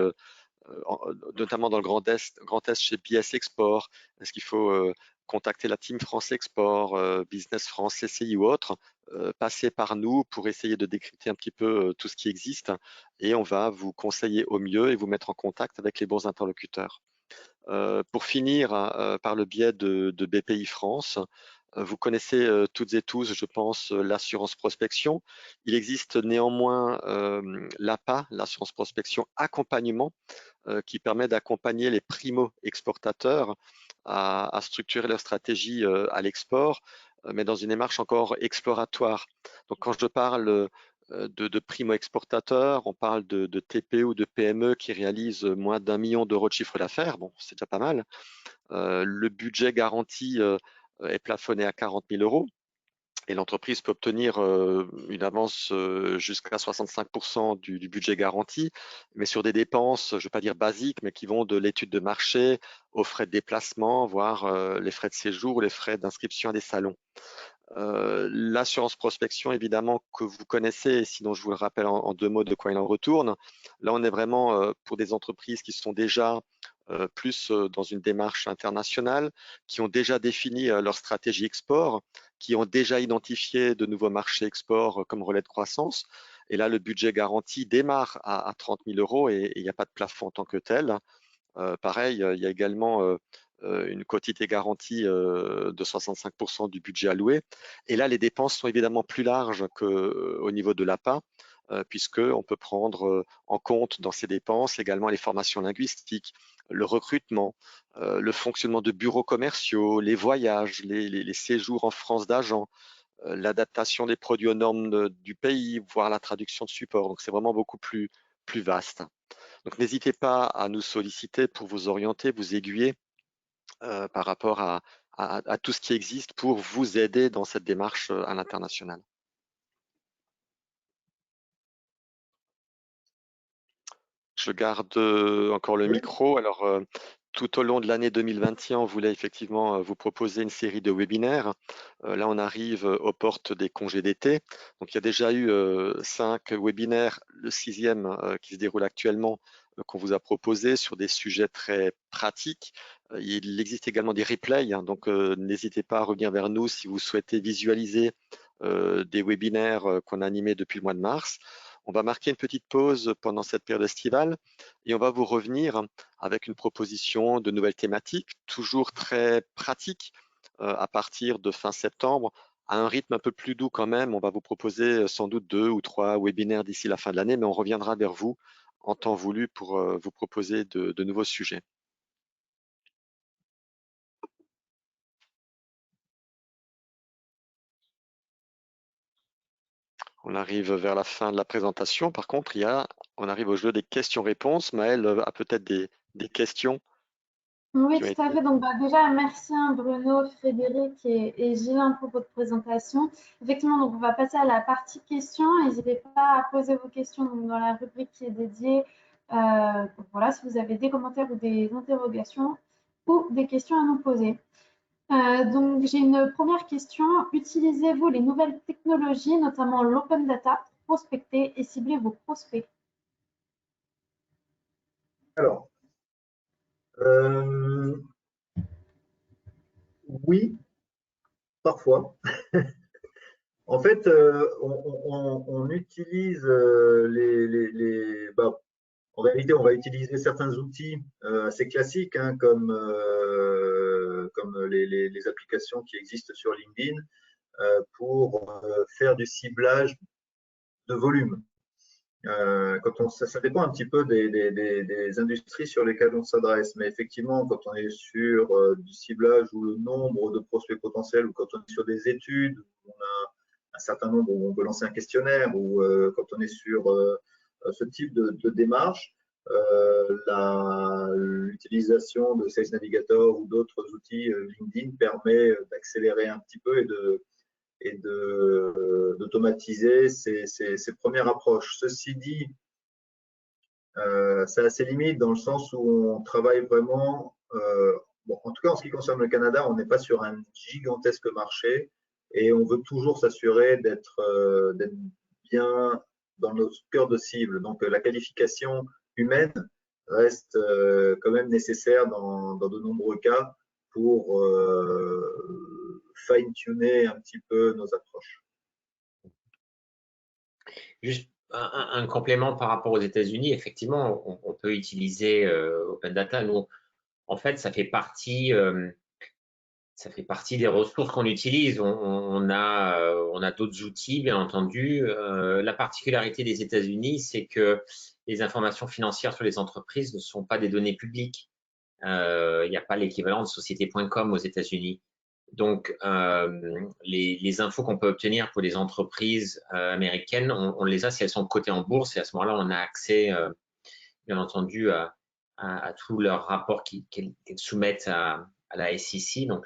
notamment dans le Grand Est chez BS Export? Est-ce qu'il faut contacter la team France Export, Business France, CCI ou autre, passer par nous pour essayer de décrypter un petit peu tout ce qui existe et on va vous conseiller au mieux et vous mettre en contact avec les bons interlocuteurs. Pour finir, par le biais de BPI France, vous connaissez toutes et tous, je pense, l'assurance prospection. Il existe néanmoins l'APA, l'assurance prospection accompagnement, qui permet d'accompagner les primo-exportateurs à structurer leur stratégie à l'export, mais dans une démarche encore exploratoire. Donc, quand je parle de primo-exportateurs, on parle de TPE ou de PME qui réalisent moins d'1 million d'euros de chiffre d'affaires. Bon, c'est déjà pas mal. Le budget garanti est plafonné à 40 000 € et l'entreprise peut obtenir une avance jusqu'à 65% du budget garanti, mais sur des dépenses, je ne vais pas dire basiques, mais qui vont de l'étude de marché aux frais de déplacement, voire les frais de séjour, les frais d'inscription à des salons. L'assurance prospection, évidemment, que vous connaissez, sinon je vous le rappelle en 2 mots de quoi il en retourne. Là, on est vraiment pour des entreprises qui sont déjà plus dans une démarche internationale, qui ont déjà défini leur stratégie export, qui ont déjà identifié de nouveaux marchés export comme relais de croissance. Et là, le budget garanti démarre à 30 000 € et il n'y a pas de plafond en tant que tel. Pareil, il y a également une quotité garantie de 65% du budget alloué. Et là, les dépenses sont évidemment plus larges qu'au niveau de l'APA. puisqu'on peut prendre en compte dans ces dépenses également les formations linguistiques, le recrutement, le fonctionnement de bureaux commerciaux, les voyages, les séjours en France d'agents, l'adaptation des produits aux normes du pays, voire la traduction de support. Donc c'est vraiment beaucoup plus vaste. Donc n'hésitez pas à nous solliciter pour vous orienter, vous aiguiller par rapport à tout ce qui existe pour vous aider dans cette démarche à l'international. Je garde encore le micro. Alors, tout au long de l'année 2021, on voulait effectivement vous proposer une série de webinaires. Là, on arrive aux portes des congés d'été. Donc, il y a déjà eu 5 webinaires, le 6e qui se déroule actuellement, qu'on vous a proposé sur des sujets très pratiques. Il existe également des replays, hein, donc n'hésitez pas à revenir vers nous si vous souhaitez visualiser des webinaires qu'on a animés depuis le mois de mars. On va marquer une petite pause pendant cette période estivale et on va vous revenir avec une proposition de nouvelles thématiques, toujours très pratiques, à partir de fin septembre, à un rythme un peu plus doux quand même. On va vous proposer sans doute 2 ou 3 webinaires d'ici la fin de l'année, mais on reviendra vers vous en temps voulu pour vous proposer de nouveaux sujets. On arrive vers la fin de la présentation. Par contre, on arrive au jeu des questions-réponses. Maëlle a peut-être des questions. Oui, tout à fait. Donc, déjà, merci Bruno, Frédéric et Gilles pour votre présentation. Effectivement, donc, on va passer à la partie questions. N'hésitez pas à poser vos questions donc, dans la rubrique qui est dédiée. Donc, voilà, si vous avez des commentaires ou des interrogations ou des questions à nous poser. Donc, j'ai une première question. Utilisez-vous les nouvelles technologies, notamment l'open data, pour prospecter et cibler vos prospects? Alors, oui, parfois. En fait, on utilise en réalité, on va utiliser certains outils assez classiques, hein, comme les applications qui existent sur LinkedIn pour faire du ciblage de volume. Ça dépend un petit peu des industries sur lesquelles on s'adresse, mais effectivement, quand on est sur du ciblage ou le nombre de prospects potentiels, ou quand on est sur des études, où on a un certain nombre où on peut lancer un questionnaire, ou quand on est sur ce type de démarche, l'utilisation de Sales Navigator ou d'autres outils LinkedIn permet d'accélérer un petit peu et d'automatiser ces premières approches. Ceci dit, ça a ses limites dans le sens où on travaille vraiment, en tout cas en ce qui concerne le Canada, on n'est pas sur un gigantesque marché et on veut toujours s'assurer d'être bien dans notre cœur de cible. Donc la qualification humaine reste quand même nécessaire dans de nombreux cas pour fine-tuner un petit peu nos approches. Juste un complément par rapport aux États-Unis, effectivement, on peut utiliser Open Data. Nous, en fait, ça fait partie des ressources qu'on utilise. On a d'autres outils, bien entendu. La particularité des États-Unis, c'est que les informations financières sur les entreprises ne sont pas des données publiques. Il n'y a pas l'équivalent de société.com aux États-Unis. Donc, les infos qu'on peut obtenir pour les entreprises américaines, on les a si elles sont cotées en bourse, et à ce moment-là, on a accès, bien entendu, à tous leurs rapports qu'elles soumettent à la SEC, donc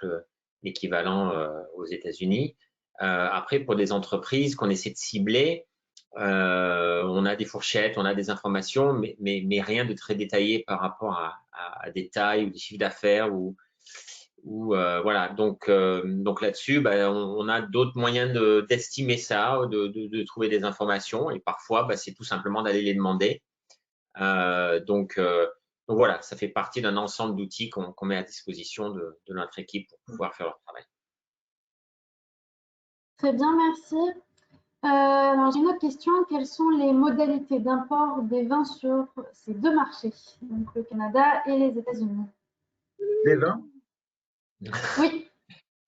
l'équivalent aux États-Unis. Après, pour des entreprises qu'on essaie de cibler, on a des fourchettes, on a des informations, mais rien de très détaillé par rapport à des tailles ou des chiffres d'affaires voilà. Donc là-dessus, on a d'autres moyens d'estimer ça, de trouver des informations, et parfois, c'est tout simplement d'aller les demander. Donc voilà, ça fait partie d'un ensemble d'outils qu'on met à disposition de notre équipe pour pouvoir faire leur travail. Très bien, merci. Alors, j'ai une autre question. Quelles sont les modalités d'import des vins sur ces deux marchés, donc le Canada et les États-Unis? Des vins? Oui.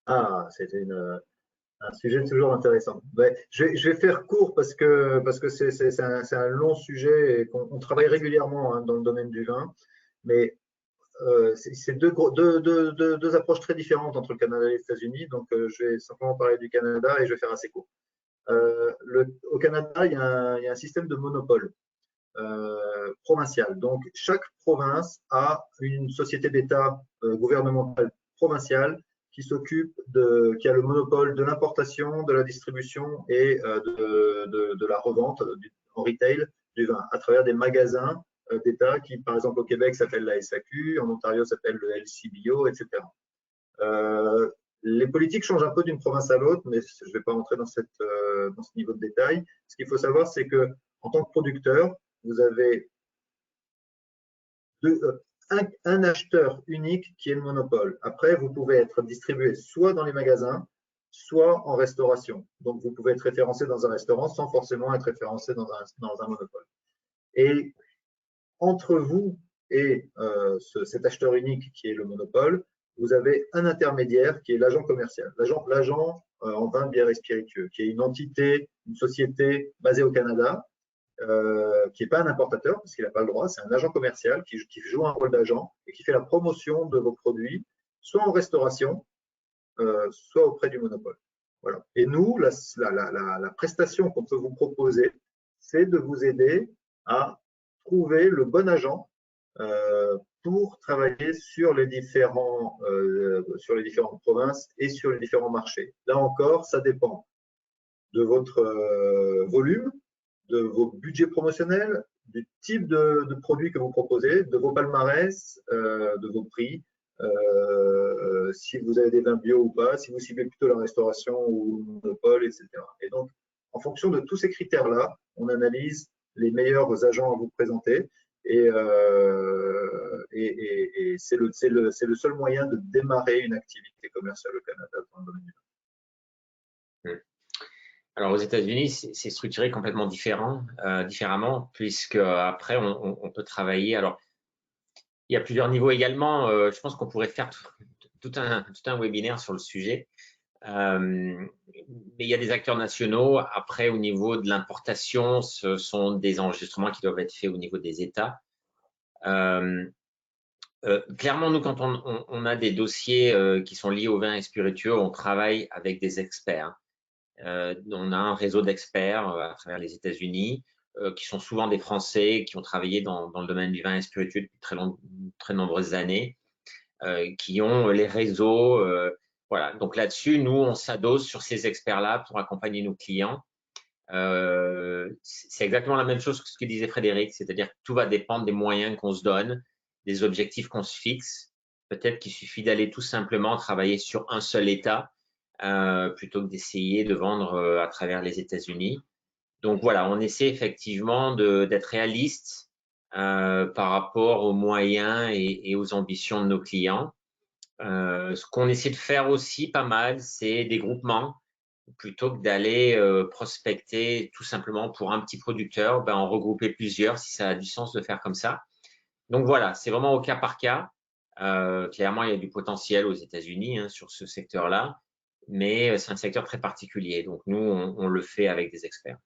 Ah, c'était une Un sujet toujours intéressant. Ouais, je vais faire court parce que c'est un long sujet et qu'on travaille régulièrement dans le domaine du vin, mais c'est deux approches très différentes entre le Canada et les États-Unis. Donc, je vais simplement parler du Canada et je vais faire assez court. Au Canada, il y a un système de monopole provincial. Donc, chaque province a une société d'État gouvernementale provinciale qui a le monopole de l'importation, de la distribution et de la revente en retail du vin à travers des magasins d'État qui, par exemple, au Québec s'appelle la SAQ, en Ontario s'appelle le LCBO, etc. Les politiques changent un peu d'une province à l'autre, mais je ne vais pas rentrer dans ce niveau de détail. Ce qu'il faut savoir, c'est que en tant que producteur, vous avez un acheteur unique qui est le monopole. Après, vous pouvez être distribué soit dans les magasins, soit en restauration. Donc, vous pouvez être référencé dans un restaurant sans forcément être référencé dans un monopole. Et entre vous et cet acheteur unique qui est le monopole, vous avez un intermédiaire qui est l'agent commercial. L'agent en vin, bière et spiritueux, qui est une entité, une société basée au Canada, qui n'est pas un importateur, parce qu'il n'a pas le droit, c'est un agent commercial qui joue un rôle d'agent et qui fait la promotion de vos produits, soit en restauration, soit auprès du monopole. Voilà. Et nous, la prestation qu'on peut vous proposer, c'est de vous aider à trouver le bon agent pour travailler sur les différentes provinces et sur les différents marchés. Là encore, ça dépend de votre volume, de vos budgets promotionnels, du type de produit que vous proposez, de vos palmarès, de vos prix, si vous avez des vins bio ou pas, si vous ciblez plutôt la restauration ou le monopole, etc. Et donc, en fonction de tous ces critères-là, on analyse les meilleurs agents à vous présenter et c'est le seul moyen de démarrer une activité commerciale au Canada dans le domaine du vin. Alors aux États-Unis, c'est structuré complètement différemment, puisque après on peut travailler. Alors il y a plusieurs niveaux également. Je pense qu'on pourrait faire tout un webinaire sur le sujet. Mais il y a des acteurs nationaux. Après, au niveau de l'importation, ce sont des enregistrements qui doivent être faits au niveau des États. Clairement, nous, quand on a des dossiers qui sont liés au vin et spiritueux, on travaille avec des experts. On a un réseau d'experts à travers les États-Unis qui sont souvent des Français qui ont travaillé dans le domaine du vin et spiritueux depuis très nombreuses années, qui ont les réseaux. Voilà. Donc là-dessus, nous, on s'adosse sur ces experts-là pour accompagner nos clients. C'est exactement la même chose que ce que disait Frédéric, c'est-à-dire que tout va dépendre des moyens qu'on se donne, des objectifs qu'on se fixe. Peut-être qu'il suffit d'aller tout simplement travailler sur un seul État plutôt que d'essayer de vendre à travers les États-Unis. Donc voilà, on essaie effectivement d'être réaliste par rapport aux moyens et aux ambitions de nos clients. Ce qu'on essaie de faire aussi pas mal, c'est des groupements plutôt que d'aller prospecter tout simplement pour un petit producteur, en regrouper plusieurs si ça a du sens de faire comme ça. Donc voilà, c'est vraiment au cas par cas. Clairement, il y a du potentiel aux États-Unis sur ce secteur-là, mais c'est un secteur très particulier. Donc nous, on le fait avec des experts.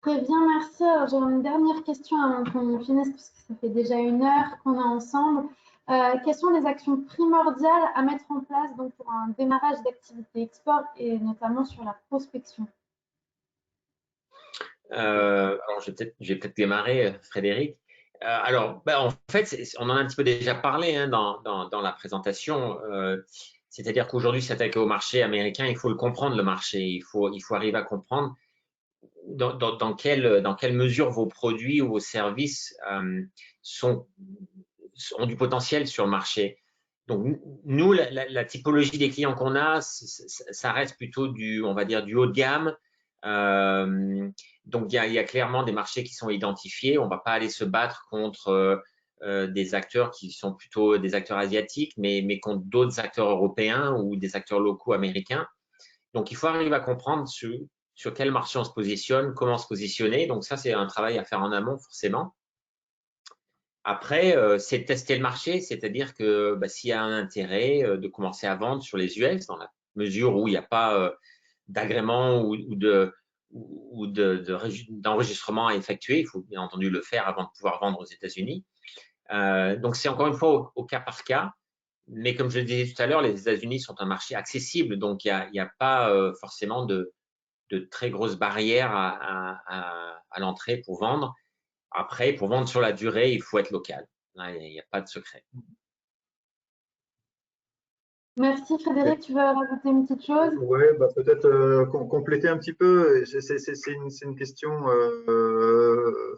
Très bien, merci. Alors, j'ai une dernière question avant qu'on finisse, parce que ça fait déjà 1 heure qu'on est ensemble. Quelles sont les actions primordiales à mettre en place donc, pour un démarrage d'activité export et notamment sur la prospection? Alors, je vais peut-être démarrer, Frédéric. Alors, en fait, on en a un petit peu déjà parlé dans la présentation. C'est-à-dire qu'aujourd'hui, s'attaquer au marché américain, il faut le comprendre, le marché. Il faut arriver à comprendre dans quelle mesure vos produits ou vos services ont du potentiel sur le marché. Donc, nous, la typologie des clients qu'on a, ça reste plutôt on va dire, du haut de gamme. Donc, il y a clairement des marchés qui sont identifiés. On ne va pas aller se battre contre des acteurs qui sont plutôt des acteurs asiatiques, mais contre d'autres acteurs européens ou des acteurs locaux américains. Donc, il faut arriver à comprendre sur quel marché on se positionne, comment se positionner. Donc, ça, c'est un travail à faire en amont, forcément. Après, c'est de tester le marché, c'est-à-dire que s'il y a un intérêt de commencer à vendre sur les US, dans la mesure où il n'y a pas d'agrément ou d'enregistrement à effectuer, il faut bien entendu le faire avant de pouvoir vendre aux États-Unis. Donc, c'est encore une fois au cas par cas. Mais comme je le disais tout à l'heure, les États-Unis sont un marché accessible, donc il n'y a pas forcément de très grosses barrières à l'entrée pour vendre. Après, pour vendre sur la durée, il faut être local. Là, il n'y a pas de secret. Merci Frédéric, tu veux rajouter une petite chose? Oui, peut-être compléter un petit peu. C'est une question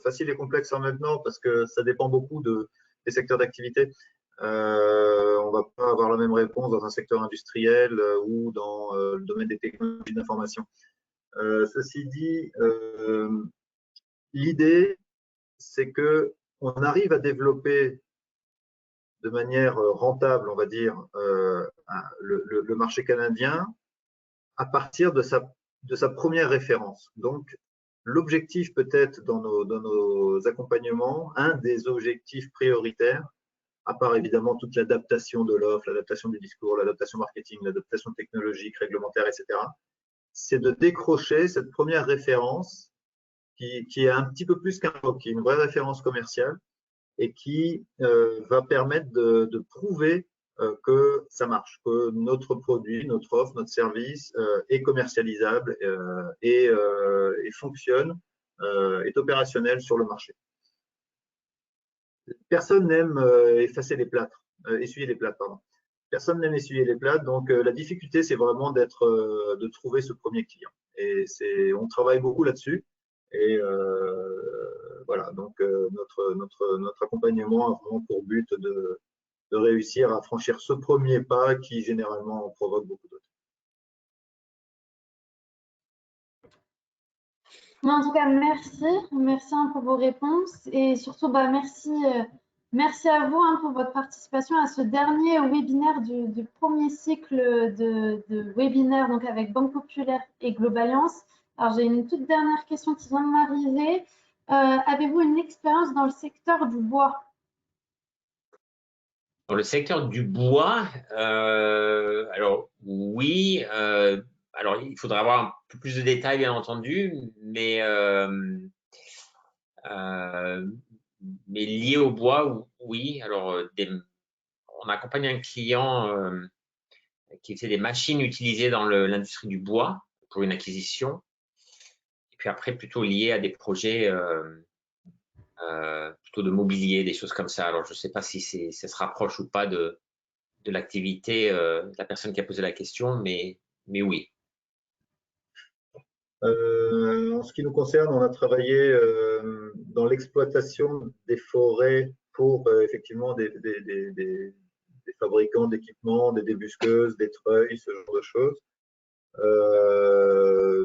facile et complexe en même temps parce que ça dépend beaucoup des secteurs d'activité. On va pas avoir la même réponse dans un secteur industriel ou dans le domaine des technologies d'information. Ceci dit, l'idée, c'est que on arrive à développer de manière rentable, on va dire, le marché canadien à partir de sa première référence. Donc, l'objectif peut-être dans nos accompagnements, un des objectifs prioritaires, à part évidemment toute l'adaptation de l'offre, l'adaptation du discours, l'adaptation marketing, l'adaptation technologique, réglementaire, etc., c'est de décrocher cette première référence qui est un petit peu plus qu'un mot, qui est une vraie référence commerciale et qui va permettre de prouver que ça marche, que notre produit, notre offre, notre service est commercialisable et fonctionne, est opérationnel sur le marché. Personne n'aime essuyer les plâtres, pardon. Personne n'aime essuyer les plâtres, donc la difficulté, c'est vraiment de trouver ce premier client. Et on travaille beaucoup là-dessus. Et voilà, donc notre accompagnement a vraiment pour but de réussir à franchir ce premier pas qui généralement en provoque beaucoup d'autres. En tout cas, merci pour vos réponses et surtout merci à vous pour votre participation à ce dernier webinaire du premier cycle de webinaires donc avec Banque Populaire et Globaliance. Alors j'ai une toute dernière question qui vient de m'arriver. Avez-vous une expérience dans le secteur du bois? Dans le secteur du bois, alors oui, alors il faudra avoir un peu plus de détails bien entendu, mais lié au bois, oui. Alors on accompagne un client qui fait des machines utilisées dans l'industrie du bois pour une acquisition, et puis après plutôt lié à des projets plutôt de mobilier, des choses comme ça. Alors je ne sais pas si ça se rapproche ou pas de l'activité de la personne qui a posé la question, mais oui. En ce qui nous concerne, on a travaillé dans l'exploitation des forêts pour effectivement des fabricants d'équipements, des débusqueuses, des treuils, ce genre de choses.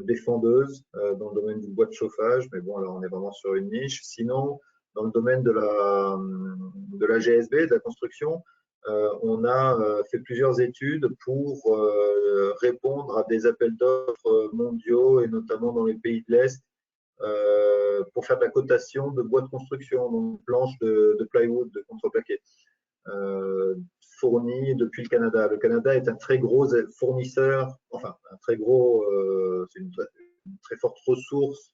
Des fondeuses dans le domaine du bois de chauffage, mais bon, là on est vraiment sur une niche. Sinon, dans le domaine de la GSB, de la construction, on a fait plusieurs études pour répondre à des appels d'offres mondiaux et notamment dans les pays de l'Est pour faire de la cotation de bois de construction, donc planches de plywood, de contreplaqué, fournies depuis le Canada. Le Canada est un très gros fournisseur, enfin un très gros, c'est une très forte ressource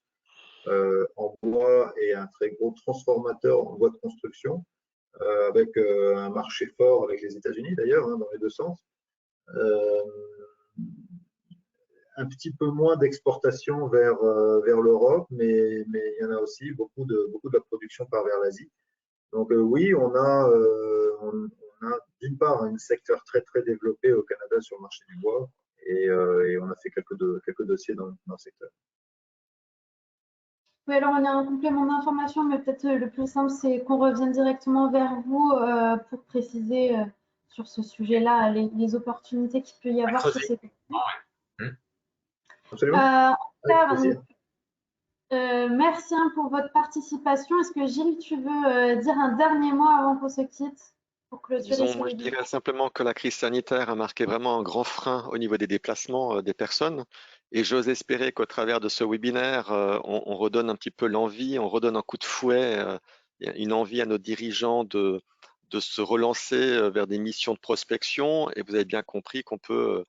en bois et un très gros transformateur en bois de construction. Avec un marché fort avec les États-Unis d'ailleurs, dans les deux sens. Un petit peu moins d'exportation vers l'Europe, mais il y en a aussi beaucoup de la production part vers l'Asie. Donc oui, on a d'une part un secteur très très développé au Canada sur le marché du bois et on a fait quelques dossiers dans le secteur. Oui, alors on a un complément d'information, mais peut-être le plus simple, c'est qu'on revienne directement vers vous pour préciser sur ce sujet-là les opportunités qu'il peut y avoir sur ces questions. Absolument. Merci pour votre participation. Est-ce que Gilles, tu veux dire un dernier mot avant qu'on se quitte pour clôturer ce Moi, je dirais simplement que la crise sanitaire a marqué vraiment un grand frein au niveau des déplacements des personnes. Et j'ose espérer qu'au travers de ce webinaire, on redonne un petit peu l'envie, on redonne un coup de fouet une envie à nos dirigeants de se relancer vers des missions de prospection, et vous avez bien compris qu'on peut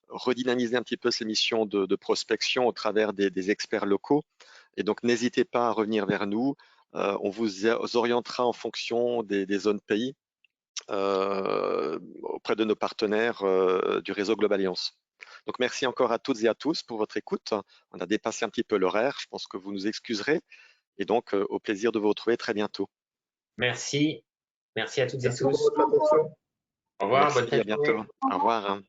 redynamiser un petit peu ces missions de prospection au travers des experts locaux. Et donc, n'hésitez pas à revenir vers nous. On vous orientera en fonction des zones pays auprès de nos partenaires du réseau Globaliance. Donc, merci encore à toutes et à tous pour votre écoute. On a dépassé un petit peu l'horaire. Je pense que vous nous excuserez. Et donc, au plaisir de vous retrouver très bientôt. Merci. Merci à toutes et Merci pour tous. votre attention. Au revoir. Merci, Bonne fin à de journée. bientôt. Au revoir.